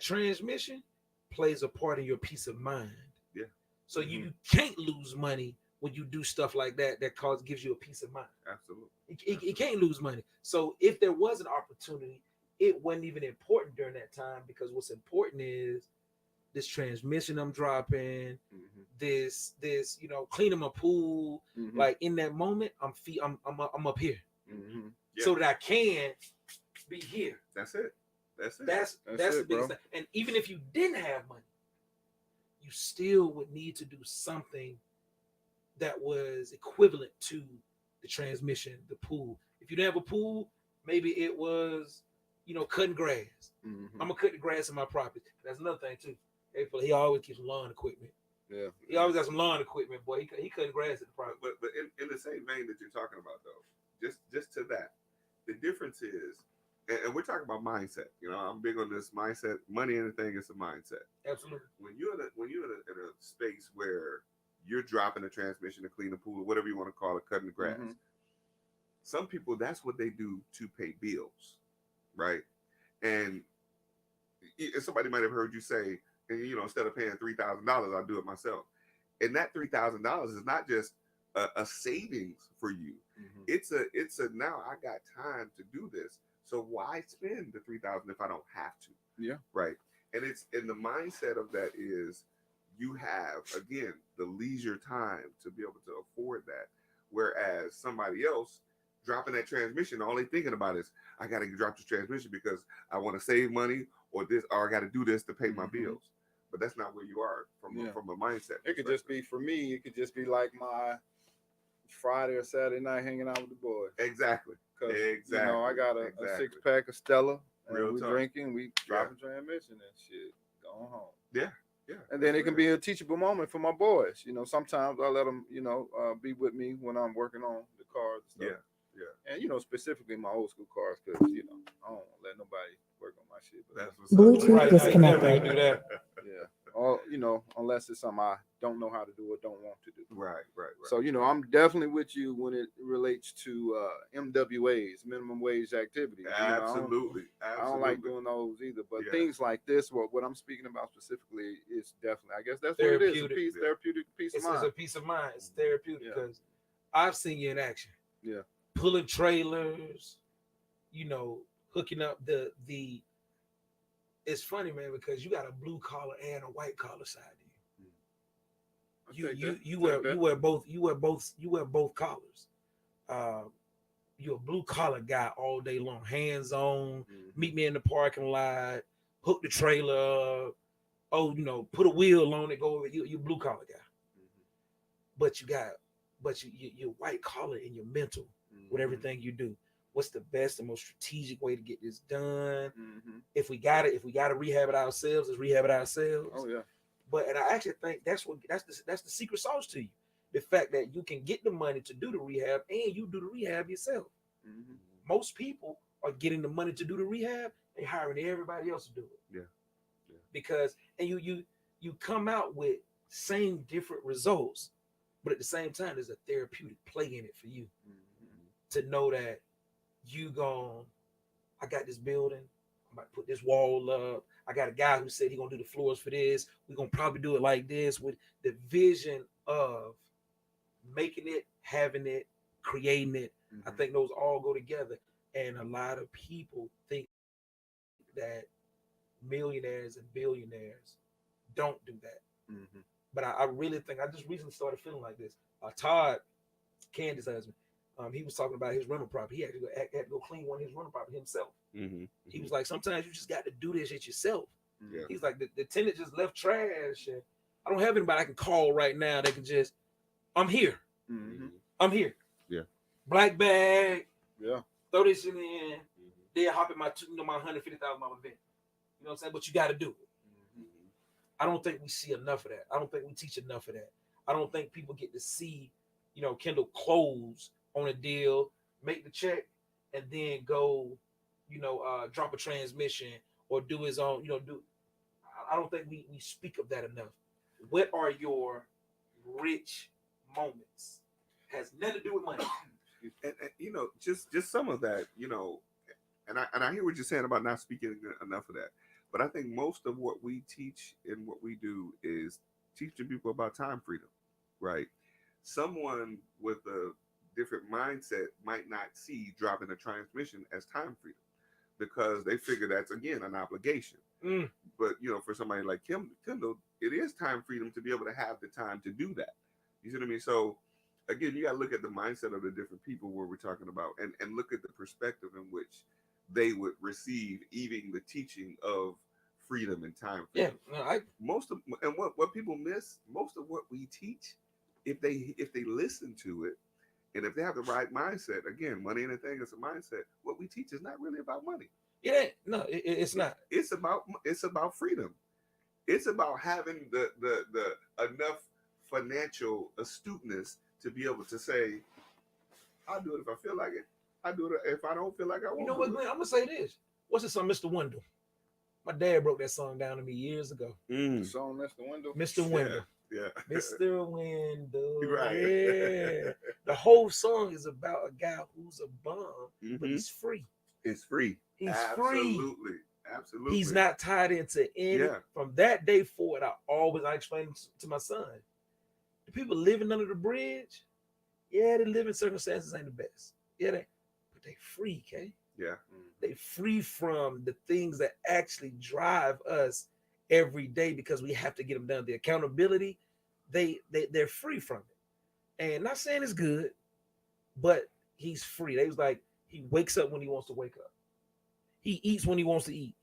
transmission plays a part in your peace of mind. Yeah. So you can't lose money when you do stuff like that gives you a peace of mind. Absolutely. It can't lose money. So if there was an opportunity, it wasn't even important during that time because what's important is this transmission I'm dropping, this cleaning my pool. Like in that moment, I'm up here, so that I can be here. That's it. That's the biggest thing. And even if you didn't have money, you still would need to do something that was equivalent to the transmission, the pool. If you didn't have a pool, maybe it was, cutting grass. I'm gonna cut the grass in my property. That's another thing too. He always keeps lawn equipment. Yeah. He always got some lawn equipment, boy. He cutting grass at the property. But in the same vein that you're talking about though, just to that, the difference is, and we're talking about mindset. I'm big on this mindset. Money and anything is a mindset. Absolutely. When you're in a space where you're dropping a transmission to clean the pool, or whatever you want to call it, cutting the grass. Some people, that's what they do to pay bills, right? And somebody might have heard you say, instead of paying $3,000, I'll do it myself. And that $3,000 is not just a savings for you. It's a now I got time to do this. So why spend the $3,000 if I don't have to? Yeah. Right. And the mindset of that is you have, again, the leisure time to be able to afford that. Whereas somebody else dropping that transmission, all they thinking about is, I got to drop this transmission because I want to save money or I got to do this to pay my bills. But that's not where you are from a mindset. It could just be, for me, it could just be like my Friday or Saturday night hanging out with the boys. Exactly. Exactly. I got a 6-pack of Stella. And Real we talk. drinking, we dropping transmission and shit. Going home. Yeah. And then it can be a teachable moment for my boys. You know, sometimes I let them, be with me when I'm working on the cars and stuff. Yeah. And, specifically my old school cars because, I don't let nobody work on my shit. But that's what's Bluetooth disconnected. Do that. Yeah. Or, unless it's something I don't know how to do or don't want to do. Right. So, I'm definitely with you when it relates to MWAs, minimum wage activities. Absolutely. I don't like doing those either. But things like this, what I'm speaking about specifically is definitely, I guess that's what it is. Therapeutic peace of mind. It's a peace of mind. It's therapeutic because I've seen you in action. Yeah. Pulling trailers, hooking up the it's funny, man, because you got a blue collar and a white collar side of you. You wear both collars. You're a blue collar guy all day long, hands on. Meet me in the parking lot, hook the trailer. Put a wheel on it. Go over. You're blue collar guy, but you're white collar in your mental with everything you do. What's the best and most strategic way to get this done? If we got to rehab it ourselves, let's rehab it ourselves. Oh yeah. And I actually think that's the secret sauce to you. The fact that you can get the money to do the rehab and you do the rehab yourself. Most people are getting the money to do the rehab and hiring everybody else to do it. Yeah. Because you come out with same different results, but at the same time, there's a therapeutic play in it for you to know that I got this building, I'm about to put this wall up. I got a guy who said he's gonna do the floors for this. We're gonna probably do it like this with the vision of making it, having it, creating it. I think those all go together. And a lot of people think that millionaires and billionaires don't do that. But I really think, I just recently started feeling like this. Todd, Candace's husband, he was talking about his rental property. He had to go clean one of his rental property himself. He was like, sometimes you just got to do this shit yourself. He's like, the tenant just left trash. And I don't have anybody I can call right now. They can just, I'm here. I'm here. Yeah. Black bag. Yeah. Throw this in. Then hop in my $150,000 event. You know what I'm saying? But you got to do it. I don't think we see enough of that. I don't think we teach enough of that. I don't think people get to see, Kendall close on a deal, make the check, and then go, drop a transmission or do his own, I don't think we speak of that enough. What are your rich moments? Has nothing to do with money. And just some of that, and I hear what you're saying about not speaking enough of that. But I think most of what we teach and what we do is teaching people about time freedom, right? Someone with a different mindset might not see dropping a transmission as time freedom because they figure that's, again, an obligation. But, for somebody like Kendall, it is time freedom to be able to have the time to do that. You see what I mean? So, again, you got to look at the mindset of the different people where we're talking about and look at the perspective in which they would receive even the teaching of freedom and time freedom. What people miss, most of what we teach, if they listen to it, and if they have the right mindset, again, money ain't a thing, it's a mindset. What we teach is not really about money. It ain't. No, it's not. It's about freedom. It's about having the enough financial astuteness to be able to say, I'll do it if I feel like it. I do it if I don't feel like I want. You know what, Glenn? I'm gonna say this. What's the song, Mr. Window? My dad broke that song down to me years ago. The song Mr. Window? Mr. Window. Yeah. Mr. Window. Right. Yeah. The whole song is about a guy who's a bum, but he's free. It's free. He's Absolutely. free. Absolutely. He's not tied into any. Yeah. From that day forward, I explain to my son, the people living under the bridge, they live in circumstances ain't the best. But they free, okay? Yeah. They free from the things that actually drive us every day because we have to get them done. The accountability, they're free from it. And not saying it's good, but he's free. They was like, he wakes up when he wants to wake up. He eats when he wants to eat.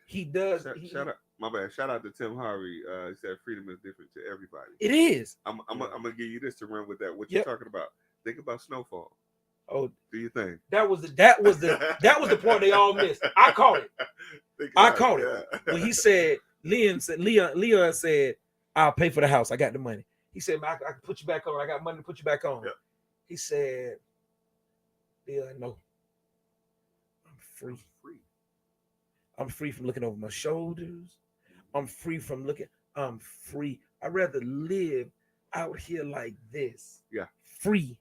He does. Shout out, my bad. Shout out to Tim Harvey. He said freedom is different to everybody. It is. I'm gonna give you this to run with that. What you're talking about? Think about snowfall. Oh, do you think that was the part they all missed? I caught it. When he said Leon said, I'll pay for the house. I got the money. He said, I can put you back on. I got money to put you back on. Yep. He said, Leon, no. I'm free. I'm free from looking over my shoulders. I'm free from looking. I'm free. I'd rather live out here like this. Yeah. Free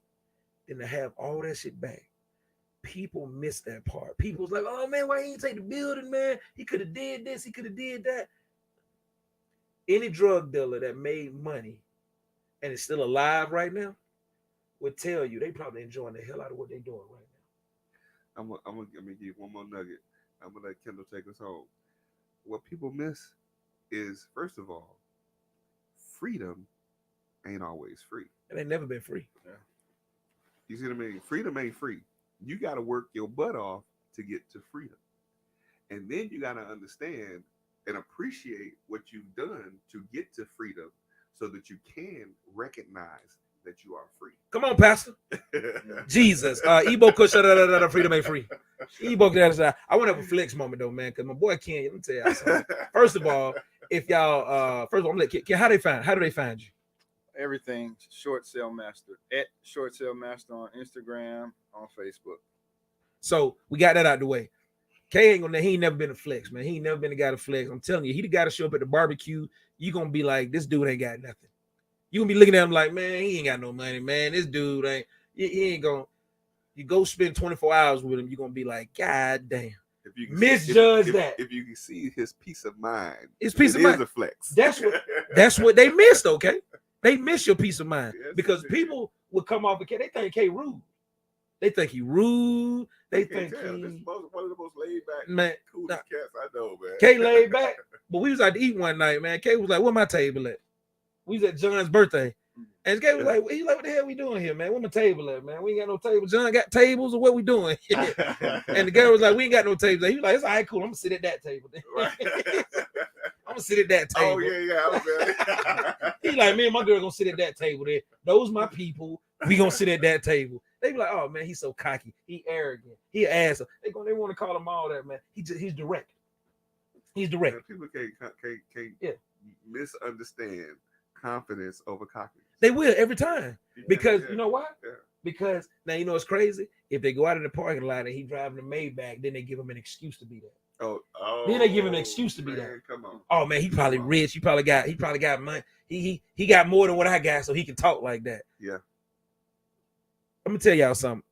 than to have all that shit back. People miss that part. People's like, oh man, why he didn't take the building, man? He could have did this. He could have did that. Any drug dealer that made money and is still alive right now would tell you they probably enjoying the hell out of what they're doing right now. I'm gonna give you one more nugget. I'm gonna let Kendall take us home. What people miss is, first of all, freedom ain't always free. It ain't never been free. Yeah. You see what I mean? Freedom ain't free. You got to work your butt off to get to freedom. And then you got to understand and appreciate what you've done to get to freedom so that you can recognize that you are free. Come on, Pastor. Jesus. Ebo Kush, freedom ain't free. Ebo, I want to have a flex moment though, man, because my boy Ken, let me tell y'all something. First of all, if y'all, first of all, I'm gonna let Ken, how do they find you? Everything Shortsale Master at Shortsale Master on Instagram, on Facebook. So we got that out the way. K he ain't never been a flex, man. He ain't never been the guy to flex. I'm telling you, he the guy to show up at the barbecue. You gonna be like, this dude ain't got nothing. You gonna be looking at him like, man, he ain't got no money, man. This dude ain't. He ain't gonna. You go spend 24 hours with him, you're gonna be like, God damn. If you misjudge that. If you can see his peace of mind, his peace of mind is a flex. That's what they missed. Okay, they miss your peace of mind, yes, because people will come off of K. They think K rude. They think he rude. They think this is one of the most laid back, man, coolest cats I know, man. K laid back, but we was out to eat one night, man. K was like, "Where my table at?" We was at John's birthday, and K was like, "He's like, what the hell we doing here, man? Where my table at, man? We ain't got no table. John got tables, or what we doing?" And the girl was like, "We ain't got no tables." He was like, "It's all right, cool. I'm gonna sit at that table." Right. I'm gonna sit at that table. Oh yeah. He like, me and my girl gonna sit at that table there. Those my people. We gonna sit at that table. They be like, oh man, he's so cocky. He arrogant. He an asshole. They want to call him all that, man. He's direct. He's direct. Man, people can't misunderstand confidence over cockiness. They will every time. Because you know why? Yeah. Because now you know it's crazy. If they go out in the parking lot and he driving a Maybach, then they give him an excuse to be there. Oh, then they give him an excuse to be there. Come on. Oh man, he probably rich. He probably got money. He got more than what I got, so he can talk like that. Yeah. Let me tell y'all something.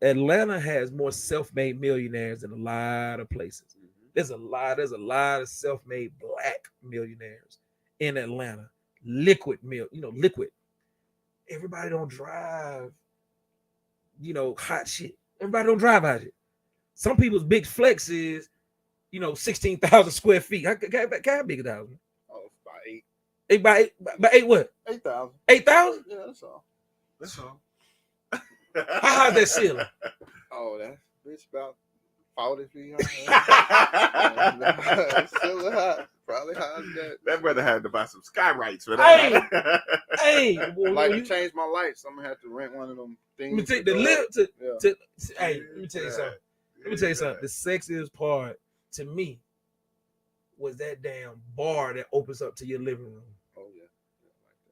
Atlanta has more self-made millionaires than a lot of places. Mm-hmm. There's a lot of self-made black millionaires in Atlanta. Liquid. Everybody don't drive, hot shit. Everybody don't drive hot shit. Some people's big flex is, 16,000 square feet. How big is that? Oh, about 8. 8 by 8 what? 8,000. 8,000? Yeah, that's all. That's all. How high that ceiling? Oh, that bitch about 40 feet high. It's still high. Probably high as that. That brother had to buy some skylights for that. Hey, to change my lights, I'm gonna have to rent one of them things. Let me take the lift to hey, let me tell you something. Let me tell you something. The sexiest part to me was that damn bar that opens up to your living room. Oh yeah.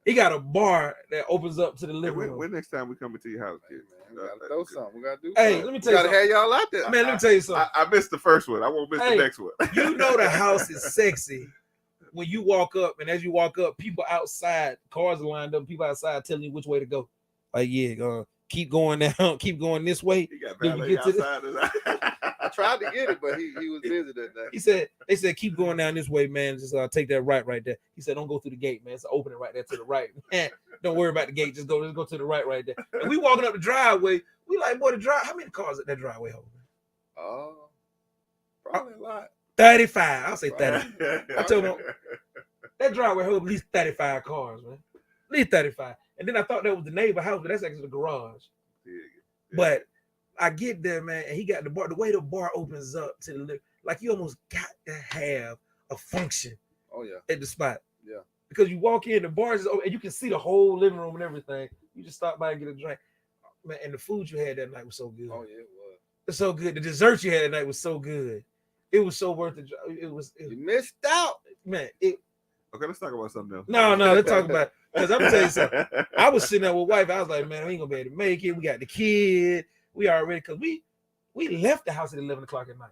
He got a bar that opens up to the living room. When next time we come to your house, kid? We gotta throw something. We gotta do. Hey, something. Let me tell you something. Gotta have y'all out there. Man, let me tell you something. I missed the first one. I won't miss the next one. The house is sexy when you walk up, and as you walk up, people outside, cars are lined up, people outside telling you which way to go. Like, keep going down, keep going this way. You got valet outside. I tried to get it, but he was busy that day. They said, keep going down this way, man. Just take that right there. He said, don't go through the gate, man. It's an opening right there to the right. Man, don't worry about the gate. Just go to the right there. And we walking up the driveway. We like, boy, the drive. How many cars at that driveway hold? Oh, probably a lot. 35. I'll say 30. I told him that driveway hold at least 35 cars, man. At least 35. And then I thought that was the neighbor house, but that's actually the garage. Yeah. But I get there, man, and he got the bar. The way the bar opens up to the like you almost got to have a function. Oh yeah. At the spot. Yeah. Because you walk in, the bar is open, and you can see the whole living room and everything. You just stop by and get a drink, man. And the food you had that night was so good. Oh yeah, it was. It's so good. The dessert you had that night was so good. It was so worth it. You missed out. man. Okay, let's talk about something else. No, let's talk about it. Because I'm gonna tell you something. I was sitting there with wife. I was like, man, we ain't gonna be able to make it. We got the kid. We already because we left the house at 11 o'clock at night.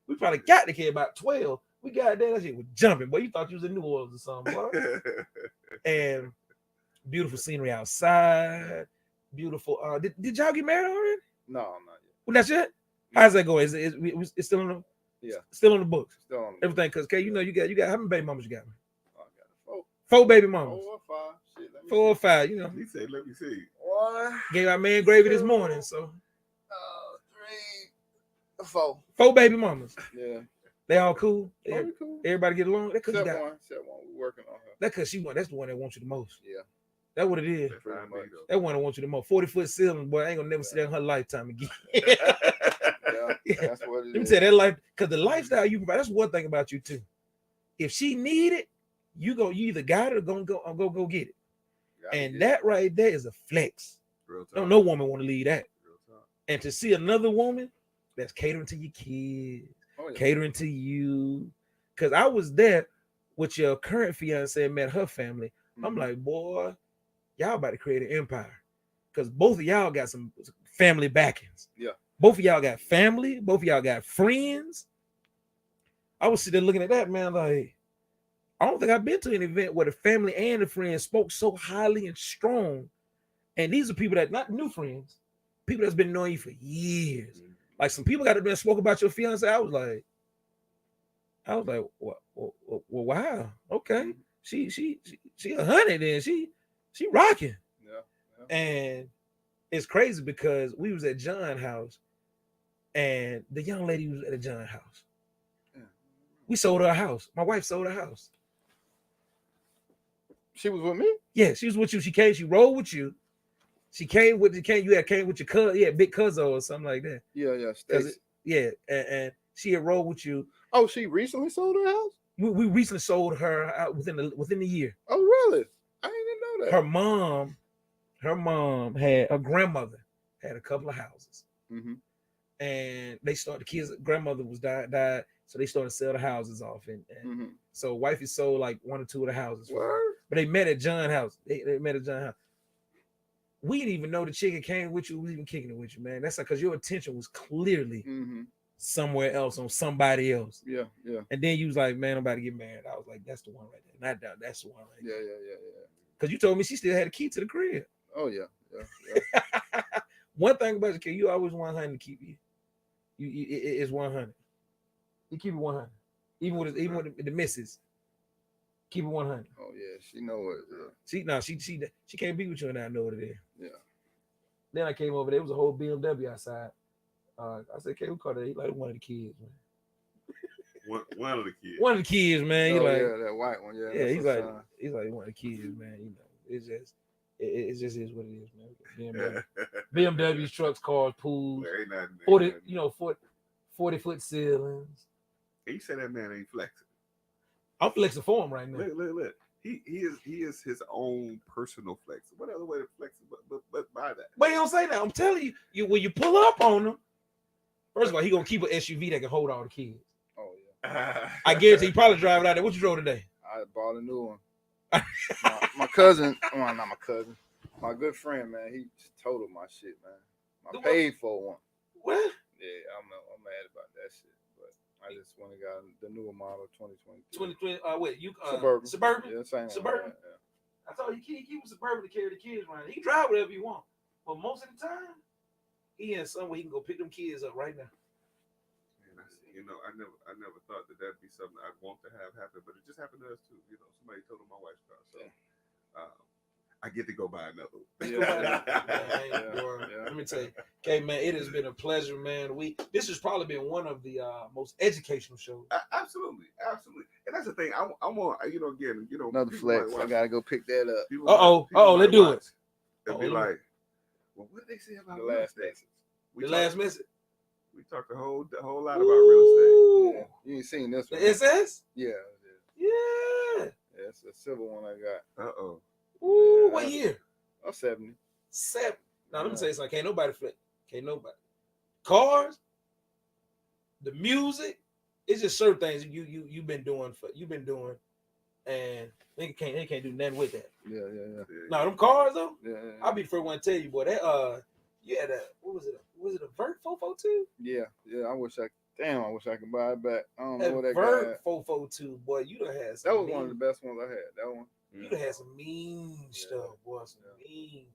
We probably got the kid about 12. We got there. That shit was jumping. Boy, you thought you was in New Orleans or something, boy. And beautiful scenery outside. Beautiful. Did y'all get married already? No, not yet. Well, that's it. How's that going? It's still on the still on the books. Still on the everything because you know you got how many baby mamas you got? Oh, I got 4 baby mamas. 4 or 5. Shit, 4 or 5. You know. He said, "Let me see." 1. Gave our man gravy this morning. So 3, 4. 4 baby mamas. Yeah. They all cool. Cool. Everybody get along. That cause Except you got one. We working on her. that cause that's the one that wants you the most. Yeah. That's what it is. That one that wants you the most. 40-foot ceiling, boy. I ain't gonna never see that in her lifetime again. That's what it is. Let me tell you that life, because the lifestyle you provide, that's one thing about you too. If she need it, you either got it or go get it. And that right there is a flex. No woman want to leave that. And to see another woman that's catering to your kids, catering to you. Because I was there with your current fiance and met her family. Mm-hmm. I'm like, boy, y'all about to create an empire. Because both of y'all got some family backings. Yeah. Both of y'all got family. Both of y'all got friends. I was sitting there looking at that, man, like, I don't think I've been to an event where the family and the friends spoke so highly and strong. And these are people that not new friends, people that's been knowing you for years. Mm-hmm. Like some people got to been spoke about your fiance. I was like, well, wow, okay. She 100 then. She rocking. Yeah. And it's crazy because we was at John's house, and the young lady was at John's house. Yeah. We sold her a house. My wife sold her house. She was with me? Yeah, she was with you. She came, she rolled with you. She came with your cousin, big cousin or something like that. Yeah, Stacey. Yeah, and she had rolled with you. Oh, she recently sold her house? We recently sold her out within the year. Oh, really? I didn't know that. Her grandmother had a couple of houses. Mm-hmm. And they started, the kids' grandmother was died, so they started to sell the houses off. And mm-hmm. So wifey sold like 1 or 2 of the houses. But they met at John's house. They met at John's house. We didn't even know the chick that came with you was even kicking it with you, man. That's like because your attention was clearly somewhere else on somebody else. Yeah. And then you was like, man, I'm about to get married. I was like, that's the one right there. Not that, that's the one right there. Yeah. Because you told me she still had a key to the crib. Oh, yeah. One thing about the kid, you always want her to keep you. It's 100. You keep it 100. Even with the misses. Keep it 100. Oh yeah, she know it. She can't be with you, and I know what it is. Yeah. Then I came over there. It was a whole BMW outside. I said, "Okay, we call it." He like one of the kids, man. One of the kids. One of the kids, man. That white one. Yeah. He's like one of the kids, man. You know, it just is what it is, man. BMWs, trucks, cars, pools. 40-foot ceilings. You say that man ain't flexing. I'm flexing for him right now. Look. He is his own personal flex. What other way to flex but by that? But he don't say that. I'm telling you, when you pull up on him, first of all, he gonna keep an SUV that can hold all the kids. Oh yeah. I guarantee he probably drive it out there. What you drove today? I bought a new one. my cousin, well, not my cousin, my good friend, man. He totaled my shit, man. I paid for one. What? Yeah, I'm mad about that shit. I just went and got the newer model 2022. 2020. Suburban. Yeah, same Suburban. Yeah. I told you, keep a Suburban to carry the kids around. He can drive whatever you want, but most of the time, he in somewhere he can go pick them kids up right now. Man, I never thought that'd be something I'd want to have happen, but it just happened to us too. You know, somebody totaled my wife's car, so I get to go buy another one. Yeah. Let me tell you, okay, man, it has been a pleasure, man. This has probably been one of the most educational shows. Absolutely, and that's the thing. I want, another flex. I gotta go pick that up. Let's do it. They'll be like, well, what did they say about the last message? The last message. We talked a whole lot about real estate. Yeah. You ain't seen this one? The SS? Yeah. Yeah. It's a silver one I got. Ooh, what year? 70. 7. Now let me tell you something. Can't nobody flip. Can't nobody. Cars, the music, it's just certain things you've been doing, and they can't do nothing with that. Yeah. No, them cars though. Yeah. I'll be the first one to tell you, boy. That you had a what was it? Was it a Vert 442? Yeah. I wish I could buy it back. I don't know That what that Vert 442, boy. You done had some. That was one of the best ones I had. That one. You done had some mean stuff, boy. Some mean.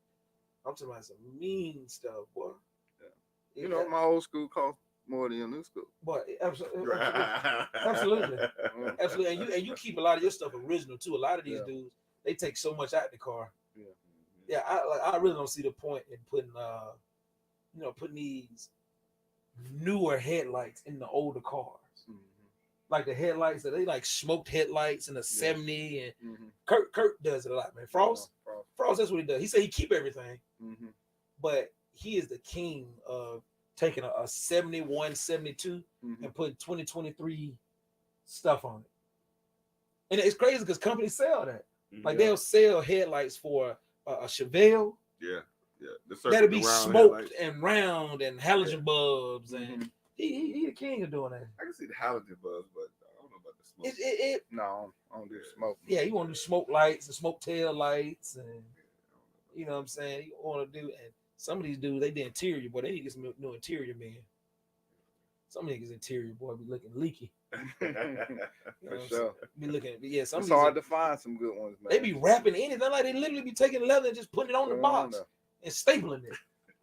I'm talking about some mean stuff, boy. Yeah. You know, my old school cost more than your new school. But absolutely. And you keep a lot of your stuff original too. A lot of these dudes, they take so much out the car. Yeah. I really don't see the point in putting putting these newer headlights in the older cars. Like the headlights that they like smoked headlights in the 70 and Kurt does it a lot, man. Frost, that's what he does. He said he keep everything, but he is the king of taking a 71, 72 and putting 2023 stuff on it. And it's crazy because companies sell that. Like they'll sell headlights for a Chevelle. Yeah. That'll be smoked and round and halogen bulbs and he the king of doing that. I can see the halogen bulbs, but I don't know about the smoke. No, I don't do smoke. Yeah, you want to do smoke lights and smoke tail lights, and you know what I'm saying. You want to do, and some of these dudes, they the interior, boy. They need to get some new interior, man. Some niggas interior, boy, be looking leaky. For sure. Be looking, yeah. Some it's hard to find some good ones, man. They be wrapping anything like they literally be taking leather and just putting it on the box and stapling it.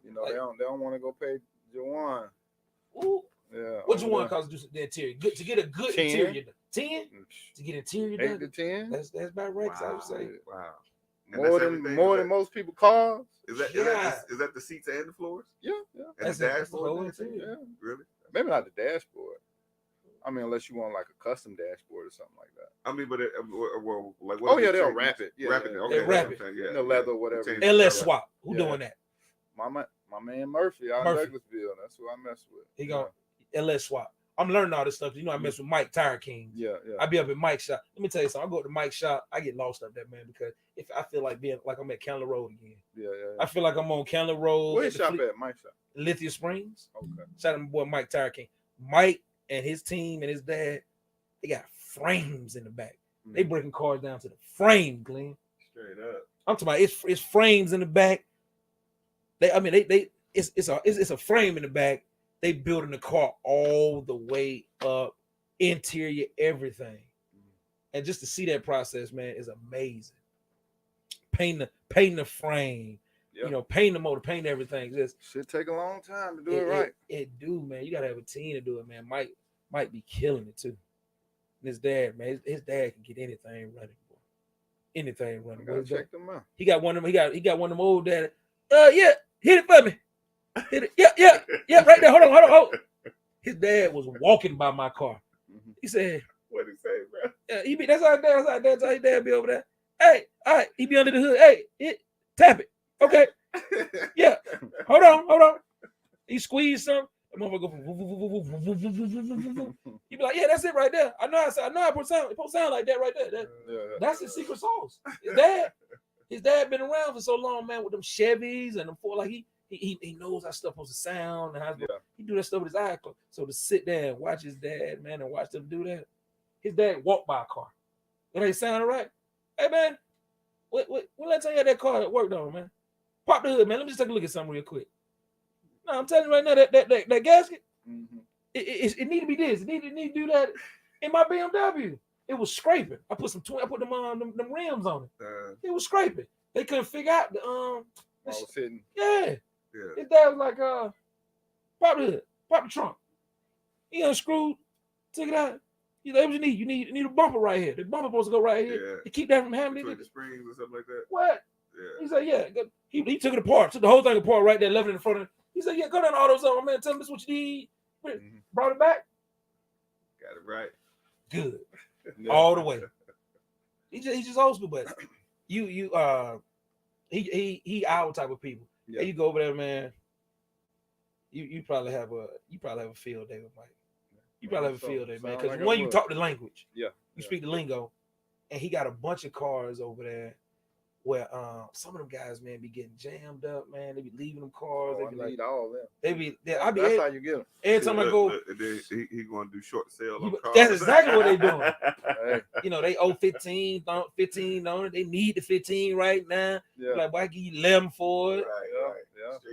You know, they don't want to go pay Jawan. Ooh. Yeah. What you want to do the interior? Good to get a good 10? Interior. 10 to get interior 8 to 10. That's about right. Wow. I would say. Wow. More than most people cars. Is that the seats and the floors? Yeah. And the dashboard? Yeah. Really? Maybe not the dashboard. I mean, unless you want like a custom dashboard or something like that. I mean, but like what? Oh yeah, they'll wrap it. Yeah, wrap it. Okay, they wrap it. Yeah, the leather, whatever. LS swap. Who doing that? My man Murphy out in Douglasville. That's who I mess with. He go LS swap. I'm learning all this stuff. You know, I mess with Mike Tire King. Yeah. I be up at Mike's shop. Let me tell you something. I go to Mike's shop. I get lost up there, man, because if I feel like being like I'm at Kendall Road again. Yeah. I feel like I'm on Kendall Road. Where you shop at? Mike's shop. Lithia Springs. Okay. Shout out to my boy Mike Tire King. Mike and his team and his dad, they got frames in the back. They breaking cars down to the frame, Glenn. Straight up. I'm talking about it's frames in the back. It's a frame in the back. They building the car all the way up, interior, everything. And just to see that process, man, is amazing. Painting the frame, painting the motor, painting everything. Just should take a long time to do it right. It do, man. You gotta have a team to do it, man. Might be killing it too. And his dad, man, his dad can get anything running, boy. Anything running. Gotta check them out. He got one of them. He got one of them old dad. Yeah, hit it for me. Hit it. Yeah, right there. Hold on. His dad was walking by my car. He said, "What he say, bro?" Yeah, that's how his dad be over there. Hey, all right, he be under the hood. Hey, tap it. Okay. Yeah. Hold on. He squeezed some. The motherfucker go. You be like, yeah, that's it right there. I know I put sound. It sound like that right there. That's his secret sauce. His dad been around for so long, man, with them Chevys and them Ford. Like he knows how stuff supposed to sound and how he do that stuff with his eye closed. So to sit there and watch his dad, man, and watch them do that. His dad walked by a car. It ain't sounding right. Hey man, when last time you had that car that worked on, man? Pop the hood, man. Let me just take a look at something real quick. No, I'm telling you right now, that gasket, it need to be this. It need to do that. In my BMW, it was scraping. I put them rims on it. It was scraping. They couldn't figure out the was hitting. Yeah. His dad was like, pop the hood, pop the trunk. He unscrewed, took it out. He's like, what you need? You need a bumper right here. The bumper supposed to go right here to keep that from happening. Between the springs or something like that. What? Yeah. He said, yeah. He took it apart, took the whole thing apart right there, left it in front of him. He said, yeah, go down to AutoZone, man. Tell him this what you need. Brought it back. Got it right. Good. All the way. He's just old school, but he our type of people. Yeah. Hey, you go over there, man. You probably have a field day with Mike. You probably have a field day, man. Because when you talk the language, you speak the lingo, and he got a bunch of cars over there where some of them guys, man, be getting jammed up, man. They be leaving them cars. They be like, all them. That's how you get them. Every time I go, he going to do short sale on cars. That's exactly what they doing. Hey. You know, they owe 15 on it. They need the 15 right now. Yeah. Like, boy, I give you 11 for it. Right.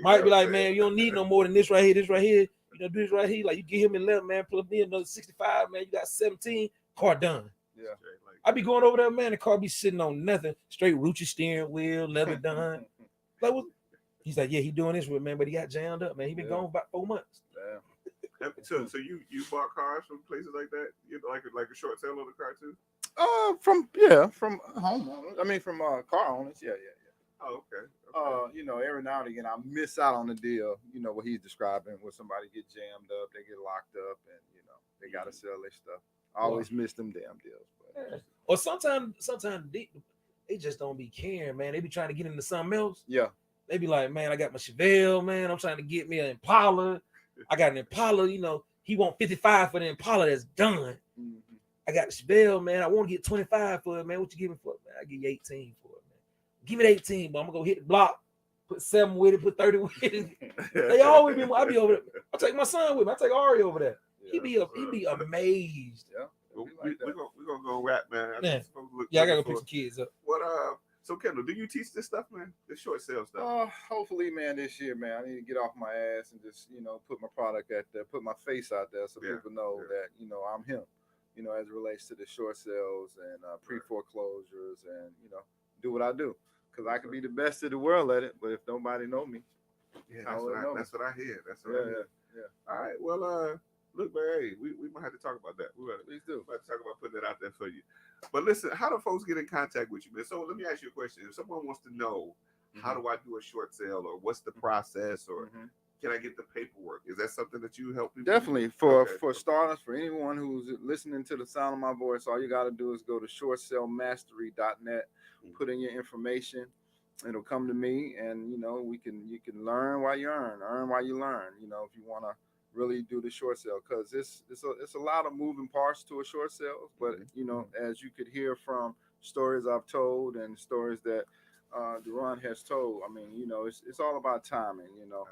Might be like, man, you don't need no more than this right here. This right here. You know, do this right here. Like, you give him 11, man. Plus me another 65, man. You got 17. Car done. Yeah. I be going over there, man. The car be sitting on nothing. Straight Rucci steering wheel, leather done. Like, what? He's like, yeah, he doing this with, man, but he got jammed up, man. He been gone about 4 months. So you bought cars from places like that? You know, like a short sale on the car too? From homeowners. I mean, from car owners. Yeah. Oh, okay. You know, every now and again I miss out on the deal. You know what he's describing, where somebody get jammed up, they get locked up, and you know they gotta sell their stuff. I always miss them damn deals. But. Yeah. Or sometimes they just don't be caring, man. They be trying to get into something else. Yeah. They be like, man, I got my Chevelle, man. I'm trying to get me an Impala. I got an Impala, you know. He want 55 for the Impala that's done. Mm-hmm. I got the Chevelle, man. I want to get 25 for it, man. What you give me for it, man? I give you 18 for it, man. Give me the 18, but I'm gonna go hit the block, put 7 with it, put 30 with it. They always be. I be over there. I take my son with me. I take Ari over there. Yeah, he be amazed. Yeah. We're gonna go rap, man. I gotta go pick some kids up. What So Kendall, do you teach this stuff, man? The short sale stuff? Hopefully, man, this year, man. I need to get off my ass and just, you know, put my product out there, put my face out there so people know that, you know, I'm him, you know, as it relates to the short sales and pre-foreclosures and, you know, do what I do. Because I can be the best in the world at it, but if nobody know me, that's what I hear. That's what I hear. Yeah. All right. Well, look, man, hey, we might have to talk about that. Please do. We'll have to talk about putting that out there for you. But listen, how do folks get in contact with you, man? So let me ask you a question. If someone wants to know, how do I do a short sale, or what's the process, or can I get the paperwork? Is that something that you help people? Definitely. For starters, for anyone who's listening to the sound of my voice, all you got to do is go to shortsalemastery.net, put in your information. It'll come to me, and you know you can learn while you earn while you learn. You know, if you want to really do the short sale, because it's a lot of moving parts to a short sale. But you know, as you could hear from stories I've told and stories that Luron has told, I mean, you know, it's all about timing. You know,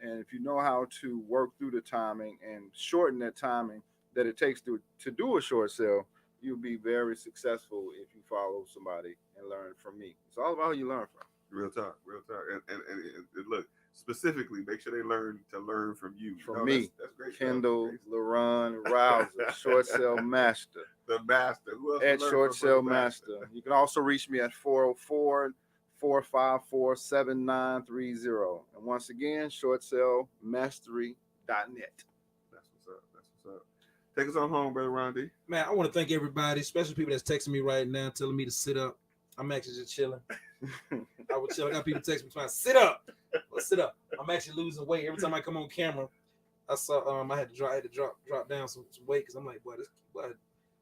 and if you know how to work through the timing and shorten that timing that it takes to do a short sale, you'll be very successful if you follow somebody and learn from me. It's all about who you learn from. Real talk. And look, specifically, make sure they learn from you. From me, that's great. Kendall, Luron, Rouser, Shortsale Master. The master. Who else at Shortsale Master. You can also reach me at 404-454-7930. And once again, shortsalemastery.net. That's what's up. Take us on home, Brother Ron D. Man, I want to thank everybody, especially people that's texting me right now, telling me to sit up. I'm actually just chilling. I would chill. I got people text me trying to sit up. Let's sit up. I'm actually losing weight. Every time I come on camera, I saw I had to drop down some weight because I'm like, boy, this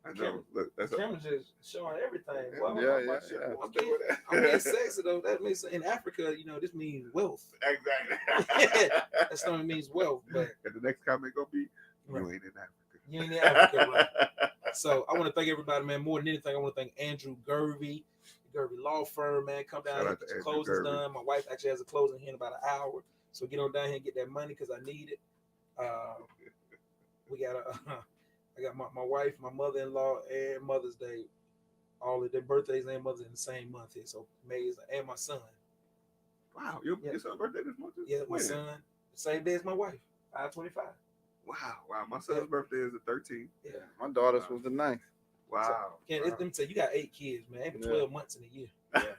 I know. Look, that's camera just showing everything. Boy, Yeah. I'm being sexy though. That means in Africa, you know, this means wealth. Exactly. That's what it means, wealth. But and the next comment gonna be, you ain't in Africa. You ain't in Africa, right? So I want to thank everybody, man. More than anything, I want to thank Andrew Gervey Law Firm, man. Come down here, get your closings done. My wife actually has a closing here in about an hour, so get on down here and get that money because I need it. We got I got my wife, my mother-in-law, and Mother's Day, all of their birthdays and mothers in the same month here. So May is, and my son. Wow, your son's birthday this month? Yeah, my son, the same day as my wife, 5/25. Wow. My son's birthday is the 13th. Yeah, my daughter's was the 9th. Wow. So, let me tell you, you got 8 kids, man. Ain't 12 months in a year. Yeah.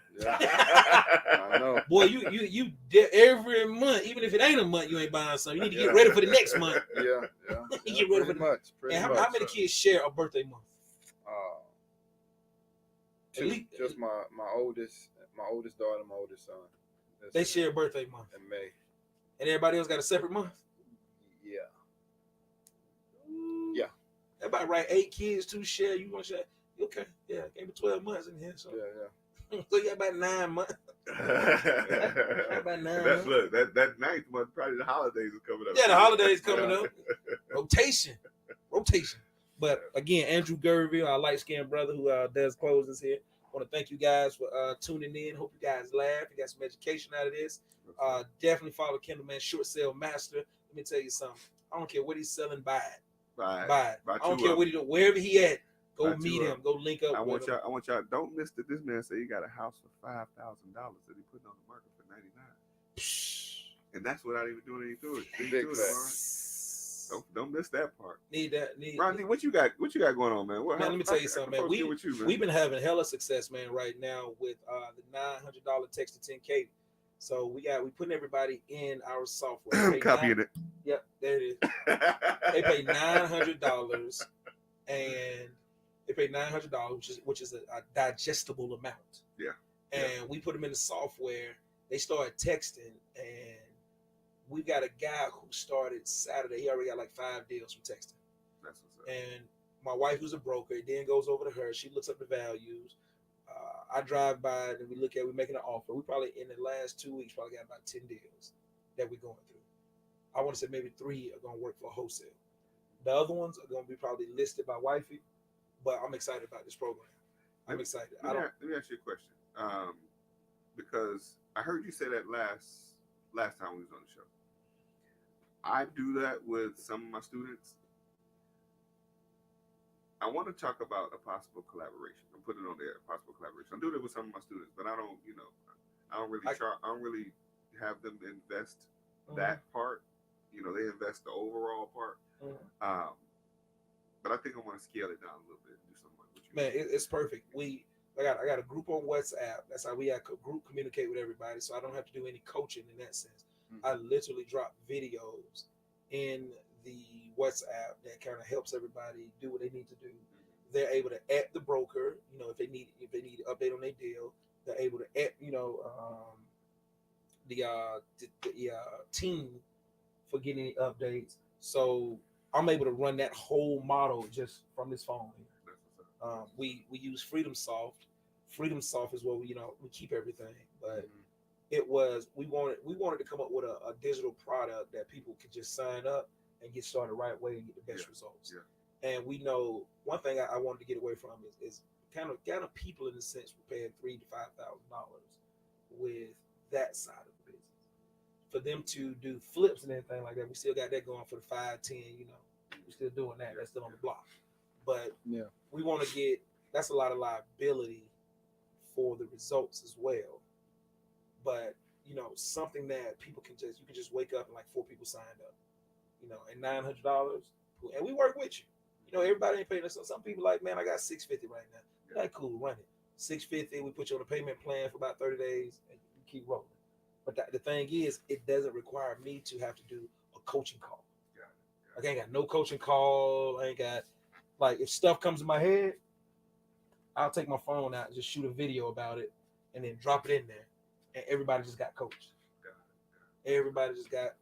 I know. Boy, you every month, even if it ain't a month, you ain't buying something. You need to get ready for the next month. Yeah. You get ready for the much. And how many kids share a birthday month? Just my oldest daughter, my oldest son. They share a birthday month in May. And everybody else got a separate month. Yeah. Everybody right, 8 kids, 2 share. You want to share? Okay, yeah, gave me 12 months in here. So yeah. So you got about 9 months. About 9 months. Look, that 9th month, probably the holidays are coming up. Yeah, the holidays coming up. Rotation. But again, Andrew Gervey, our light-skinned brother who does closings here. want to thank you guys for tuning in. Hope you guys laugh. You got some education out of this. Definitely follow Kendall, man. Shortsale Master. Let me tell you something. I don't care what he's selling. Buy it. Buy it. I don't care what he do. Wherever he at, go meet him. Go link up. I want y'all. Don't miss that. This man said he got a house for $5,000 that he put on the market for $99,000, and that's without even doing anything to it. Don't miss that part. Need Ron D, what you got going on, man? Man, let me tell you something, man. We've been having hella success, man, right now with the $900 text to 10K. So we putting everybody in our software. Copying it. Yep, there it is. They pay $900, and they pay $900, which is a digestible amount. Yeah. And we put them in the software. They started texting, and we got a guy who started Saturday. He already got like 5 deals from texting. That's what's up. And my wife, who's a broker, it then goes over to her. She looks up the values. I drive by and we're making an offer. We probably in the last 2 weeks probably got about 10 deals that we're going through. I want to say maybe 3 are going to work for wholesale. The other ones are going to be probably listed by wifey, but I'm excited about this program. I'm excited. Let me ask you a question, because I heard you say that last time we was on the show. I do that with some of my students. I want to talk about a possible collaboration. I'm putting it on there, possible collaboration. I do that with some of my students, but I don't really have them invest that part. They invest the overall part. But I think I want to scale it down a little bit and do something like what you. Man, it's perfect. I got a group on WhatsApp. That's how we group communicate with everybody. So I don't have to do any coaching in that sense. I literally drop videos in the WhatsApp that kind of helps everybody do what they need to do. They're able to add the broker, if they need an update on their deal. They're able to add, the team for getting updates. So I'm able to run that whole model just from this phone here. We use Freedom Soft. Freedom Soft is where we keep everything, but we wanted to come up with a digital product that people could just sign up and get started right away and get the best results. Yeah. And we know one thing I wanted to get away from is kind of people in the sense we're paying $3,000 to $5,000 with that side of the business. For them to do flips and anything like that, we still got that going for the 5, 10. We're still doing that. That's still on the block. But we want to get. That's a lot of liability for the results as well. But something that you can just wake up and like 4 people signed up. And $900, and we work with you. Everybody ain't paying us. Some people like, man, I got $650 right now. You're like, cool, run it. $650. We put you on a payment plan for about 30 days, and you keep rolling. But the thing is, it doesn't require me to have to do a coaching call. I ain't got no coaching call. I ain't got if stuff comes in my head, I'll take my phone out and just shoot a video about it, and then drop it in there, and everybody just got coached. Everybody just got,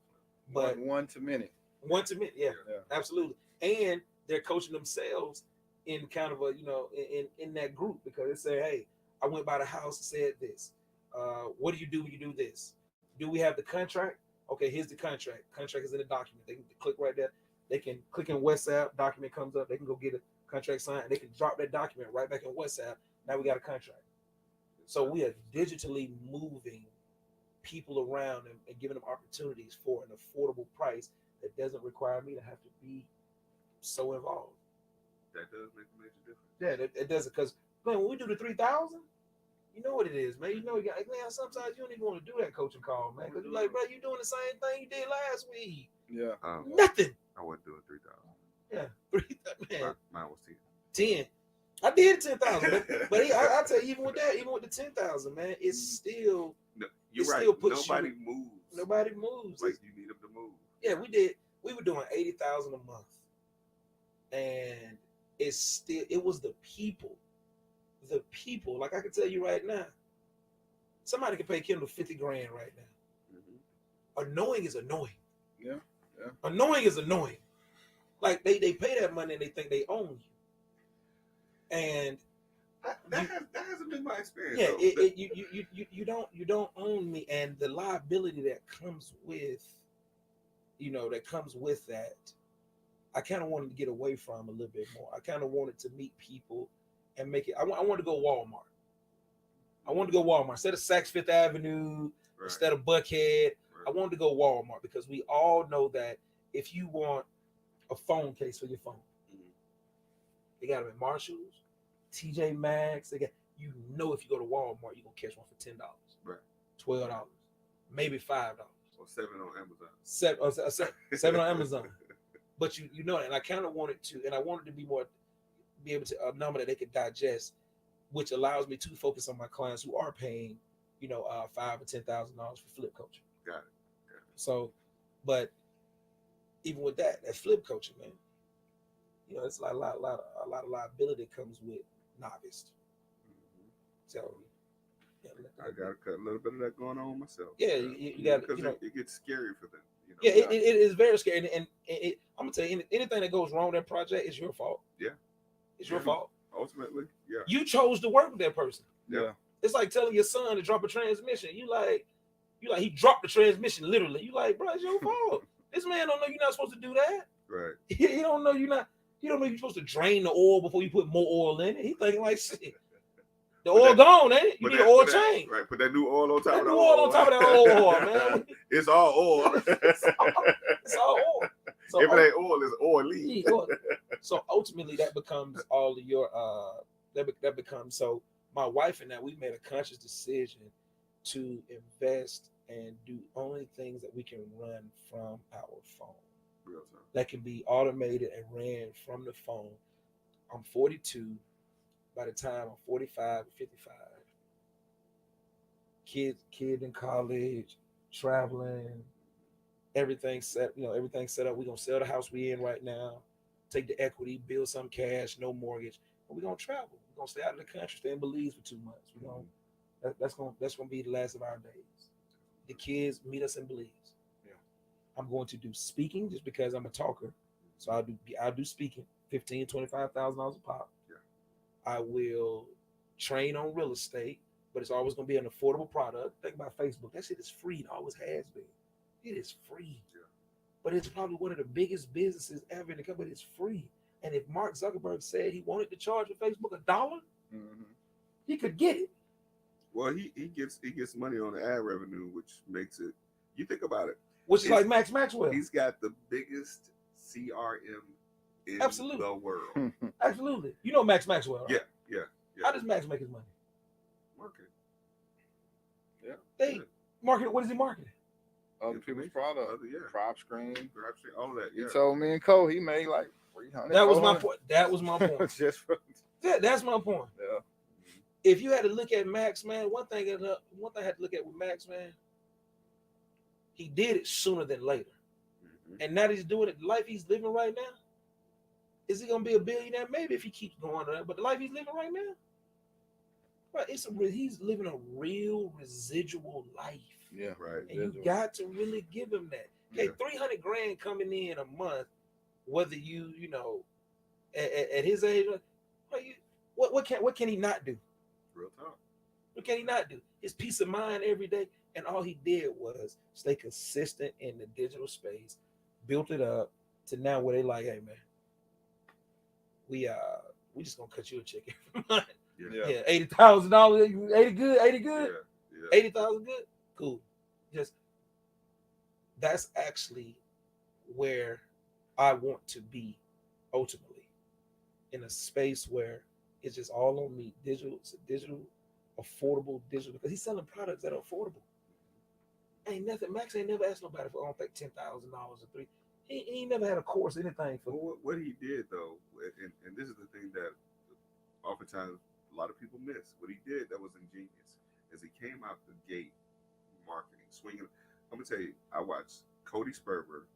but one to many. One to many, yeah, absolutely. And they're coaching themselves in kind of a in that group, because they say, hey, I went by the house and said this. What do you do when you do this? Do we have the contract? Okay, here's the contract. Contract is in the document. They can click right there. They can click in WhatsApp. Document comes up. They can go get a contract signed. And they can drop that document right back in WhatsApp. Now we got a contract. So we are digitally moving people around and giving them opportunities for an affordable price that doesn't require me to have to be so involved. That does make a major difference. Yeah, it does, because when we do the 3,000, you know what it is, man. Sometimes you don't even want to do that coaching call, man, because you're like, bro, you're doing the same thing you did last week. Yeah. Nothing. I wasn't doing 3,000. Yeah, 3,000. Man. Mine was 10. I did 10,000, but I tell you, even with the 10,000, man, it's still. No, you're right. Still Nobody moves. Nobody moves. Like you need them to move. Yeah, we did. We were doing 80,000 a month, and it was the people. The people, like I can tell you right now, somebody can pay Kendall $50,000 right now. Mm-hmm. Annoying is annoying. Yeah. Annoying is annoying. Like they pay that money and they think they own you. And that hasn't been my experience. Yeah, you don't own me, and the liability that comes with, that, I kind of wanted to get away from a little bit more. I kind of wanted to meet people and make it. I wanted to go Walmart. I wanted to go Walmart instead of Saks Fifth Avenue, instead of Buckhead. I wanted to go Walmart because we all know that if you want a phone case for your phone, they got them at Marshalls, TJ Maxx. They got, you know, if you go to Walmart, you're gonna catch one for $10, $12, maybe $5, or $7 on Amazon. Seven on Amazon. But you know, and I kind of wanted to, and I wanted to be able to a number that they could digest, which allows me to focus on my clients who are paying, you know, $5,000 or $10,000 for flip coaching. Got it. So, but even with that flip coaching, man, you know, it's like a lot of liability comes with novice. So, yeah, I got a little bit of that going on myself. Yeah, you got because you know, it gets scary for them. You know? Yeah, it is very scary, and I'm gonna tell you, anything that goes wrong with that project is your fault. Yeah, it's your fault. Ultimately, yeah. You chose to work with that person. Yeah. It's like telling your son to drop a transmission. You like he dropped the transmission literally. You like, bro, it's your fault. This man don't know you're not supposed to do that. Right. He don't know you're supposed to drain the oil before you put more oil in it. He thinking like, shit, the oil gone, ain't it? You need an oil change. Right. Put that new oil on top of the oil. On top of that old oil, man. It's all oil. It's all oil. So if it ain't oil, it's oily. So ultimately, that becomes all of your that becomes. So my wife and I, we made a conscious decision to invest and do only things that we can run from our phone. Real time. That can be automated and ran from the phone. I'm 42. By the time I'm 45 or 55, kid in college, traveling, everything set. You know, everything's set up. We're gonna sell the house we in right now, take the equity, build some cash, no mortgage, but we're gonna travel. We're gonna stay out of the country, stay in Belize for 2 months. We're gonna that's gonna be the last of our days. The kids meet us in Belize. Yeah. I'm going to do speaking just because I'm a talker, so I'll do speaking, $15,000-$25,000 a pop. I will train on real estate, but it's always going to be an affordable product. Think about Facebook. That shit is free. It always has been. It is free. Yeah. But it's probably one of the biggest businesses ever in the company. It's free. And if Mark Zuckerberg said he wanted to charge for Facebook $1, he could get it. Well, he gets money on the ad revenue, which makes it, you think about it. Which is like Max Maxwell. He's got the biggest CRM in the world. Absolutely. You know Max Maxwell, right? Yeah. How does Max make his money? Marketing. Yeah. They market. What is he marketing? Other people's products. Prop screen, all of that. Yeah. He told me and Cole he made like 300. That was my point. That's my point. Yeah. If you had to look at Max, man, one thing I had to look at with Max, man, he did it sooner than later. And now that he's doing it, the life he's living right now, is he gonna be a billionaire? Maybe if he keeps going on, but the life he's living right now, right? He's living a real residual life. Yeah, right. And you got to really give him that. Okay, $300,000 coming in a month, whether you know, at his age, what can he not do? Real talk. What can he not do? His peace of mind every day, and all he did was stay consistent in the digital space, built it up to now where they like, hey man, we just gonna cut you a check every month. Yeah. $80,000, 80 good, 80 good, 80,000 good, cool. Just that's actually where I want to be ultimately, in a space where it's just all on me, digital, affordable digital, because he's selling products that are affordable. Ain't nothing. Max ain't never asked nobody for, I don't think, $10,000 or $3,000. He never had a course, anything for. Well, what he did though, and this is the thing that oftentimes a lot of people miss. What he did that was ingenious is he came out the gate marketing, swinging. I'm gonna tell you, I watched Cody Sperber,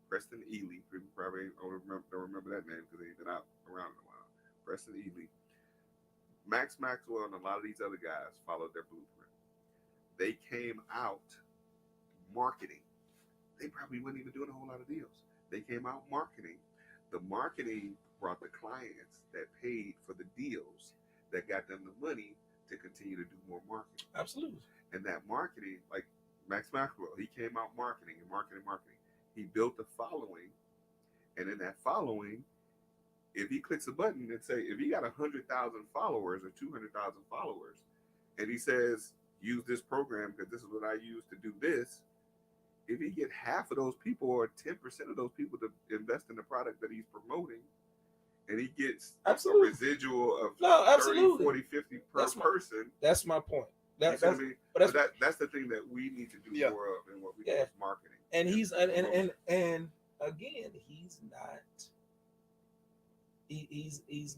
Preston Ely. People probably don't remember that name because they've been out around in a while. Preston Ely, Max Maxwell, and a lot of these other guys followed their blueprint. They came out marketing. They probably weren't even doing a whole lot of deals. They came out marketing. The marketing brought the clients that paid for the deals that got them the money to continue to do more marketing. Absolutely. And that marketing, like Max Maxwell, he came out marketing. He built a following, and in that following, if he clicks a button and say, if he got 100,000 followers or 200,000 followers, and he says, use this program because this is what I use to do this. If he get half of those people or 10% of those people to invest in the product that he's promoting, and he gets a residual of 30, 40, 50 per person. That's my point. That's the thing that we need to do more of in what we do is marketing. And he's and again, he's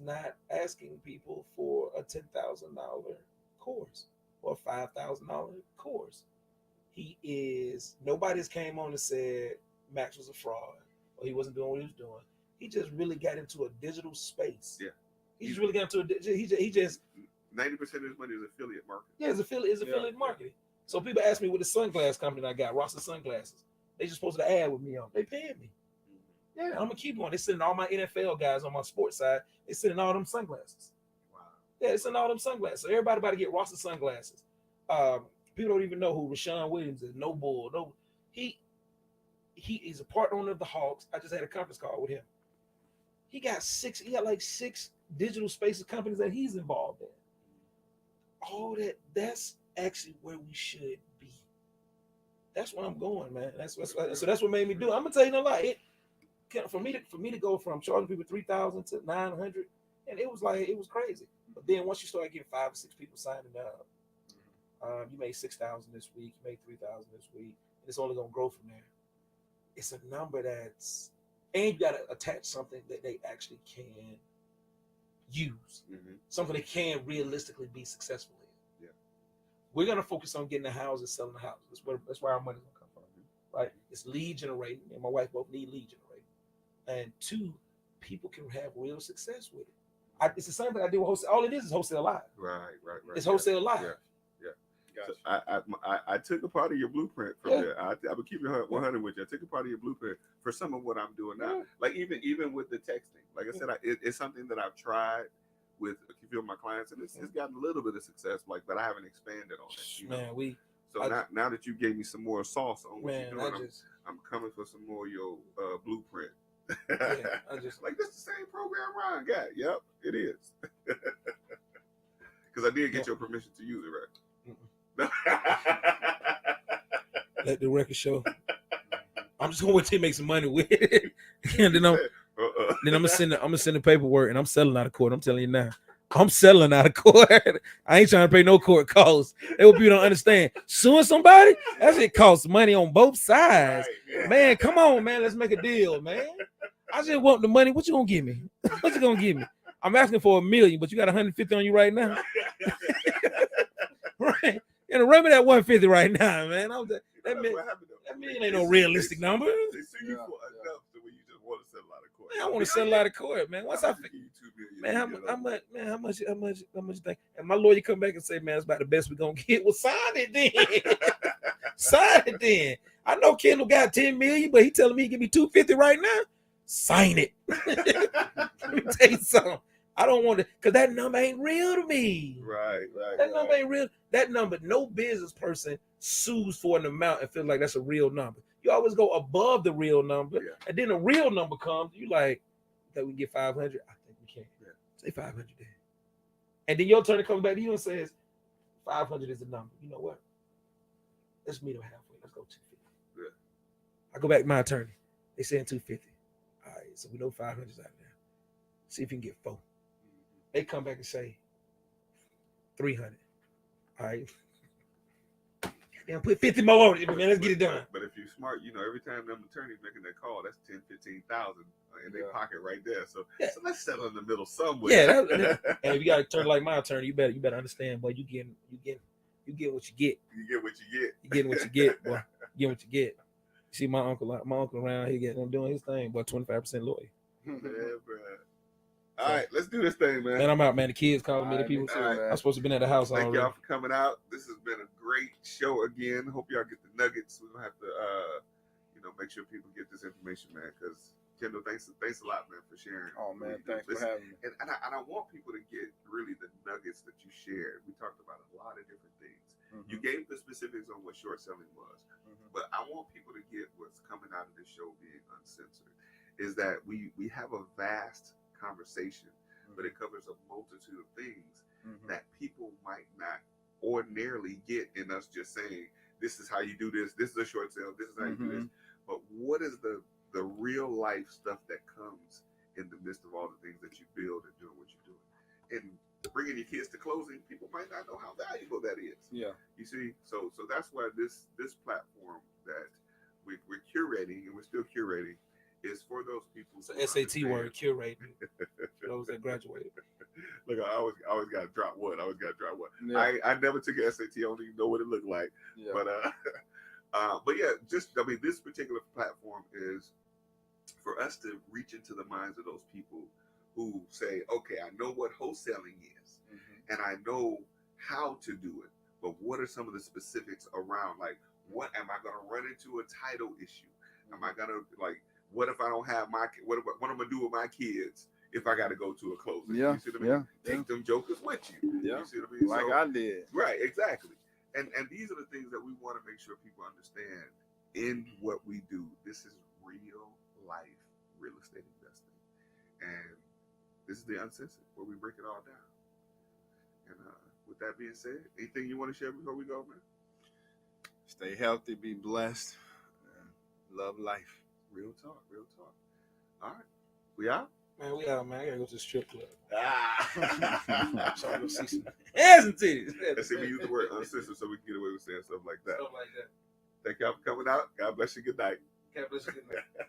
not asking people for a $10,000 course or a $5,000 course. Nobody's came on and said Max was a fraud or he wasn't doing what he was doing. He just really got into a digital space. Yeah. He just really got into he just 90% of his money is affiliate marketing. Yeah, it's affiliate marketing. So people ask me with the sunglass company I got, Ross Sunglasses. They just posted an ad with me on. They paying me. Yeah, I'm gonna keep on. They sending all my NFL guys on my sports side. They sending all them sunglasses. Wow. Yeah, they sending all them sunglasses. So everybody about to get Ross sunglasses. People don't even know who Rashawn Williams is. No bull. No, he is a part owner of the Hawks. I just had a conference call with him. He got like six digital spaces companies that he's involved in. All that's actually where we should be. That's where I'm going, man. That's what made me do it. I'm gonna tell you no lie. For me to go from charging people $3,000 to $900, and it was crazy. But then once you start getting 5 or 6 people signing up, you made $6,000 this week, you made $3,000 this week, and it's only gonna grow from there. It's a number and you gotta attach something that they actually can use, something they can realistically be successful in. Yeah, we're gonna focus on getting the houses, selling the houses. That's where our money's gonna come from, right? It's lead generating, and my wife both need lead generating. And 2, people can have real success with it. It's the same thing I do with wholesale. All it is wholesale live. Right. It's wholesale live. Yeah. Gotcha. So I took a part of your blueprint from there. I would keep it 100 with you. I took a part of your blueprint for some of what I'm doing now. Yeah. Like even with the texting. Like I said, it's something that I've tried with a few of my clients, and it's gotten a little bit of success. But I haven't expanded on it. Man, So now that you gave me some more sauce on what you're doing, I'm coming for some more of your blueprint. Like this is the same program Ryan got. Yep, it is. Because I did get your permission to use it, right? Let the record show. I'm just gonna wait till he makes some money with it, and then I'm gonna send the paperwork, and I'm selling out of court. I'm telling you now. I'm selling out of court. I ain't trying to pay no court costs. That what people don't understand. Suing somebody, that shit costs money on both sides. Right, man, come on, man. Let's make a deal, man. I just want the money. What you gonna give me? What you gonna give me? I'm asking for $1 million, but you got 150 on you right now. Right? And run me that 150 right now, man. That million ain't no realistic number. They sue you for enough to where you just want to settle out of court. Man, I want to settle out of court, man. Once I figure, man, how much you think? And my lawyer come back and say, man, it's about the best we're gonna get. Well, sign it then. Sign it then. I know Kendall got 10 million, but he telling me he give me 250 right now. Sign it. Let me tell you something. I don't want to, because that number ain't real to me. Right. That number ain't real. That number, no business person sues for an amount and feels like that's a real number. You always go above the real number, and then the real number comes. You like, that we can get 500. I think we can. Yeah. Say 500 then. And then your attorney comes back to you and says, 500 is the number. You know what? Let's meet them halfway. Let's go 250. Yeah. I go back to my attorney. They saying 250. All right, so we know 500's out there. See if you can get 4. They come back and say 300. All right. Then put 50 more on it, man. Let's get it done. But if you're smart, every time them attorneys making that call, that's 10,000, 15,000 in their pocket right there. So let's settle in the middle somewhere. Yeah, and if you got an attorney like my attorney, you better understand, boy. You get what you get. You get what you get. You get what you get, boy. You get what you get. You see my uncle around here doing his thing, boy. 25% lawyer. Yeah, bro. All right, let's do this thing, man. And I'm out, man. The kids calling me. The people. I'm supposed to have been at the house already. Thank y'all for coming out. This has been a great show again. Hope y'all get the nuggets. We're gonna have to, make sure people get this information, man. Because Kendall, thanks a lot, man, for sharing. Oh man, thanks for having me. And I want people to get really the nuggets that you shared. We talked about a lot of different things. Mm-hmm. You gave the specifics on what short selling was, but I want people to get what's coming out of this show being uncensored. Is that we have a vast conversation, but it covers a multitude of things that people might not ordinarily get in us just saying, this is how you do this. This is a short sale. This is how you do this. But what is the real life stuff that comes in the midst of all the things that you build and doing what you're doing? And bringing your kids to closing, people might not know how valuable that is. Yeah. You see, so that's why this platform that we're curating, and we're still curating, is for those people. It's an SAT word, curating. Those that graduated. Look, I always got to drop one. Yeah. I never took an SAT. I don't even know what it looked like. Yeah. But yeah, this particular platform is for us to reach into the minds of those people who say, okay, I know what wholesaling is, and I know how to do it, but what are some of the specifics around, like, what am I going to run into a title issue? Am I going to, like, what if I don't have what am I going to do with my kids if I got to go to a closing? Yeah. You see what I mean? Take them jokers with you. Yeah. You see what I mean? Like I did. Right, exactly. And these are the things that we want to make sure people understand in what we do. This is real life real estate investing. And this is the Uncensored, where we break it all down. And with that being said, anything you want to share before we go, man? Stay healthy, be blessed, and love life. Real talk. All right. We out? Man, we out, man. I gotta go to the strip club. I'm trying to go see some ass and titties. Let's see, we use the word uncensored so we can get away with saying stuff like that. Thank y'all for coming out. God bless you. Good night. God bless you. Good night.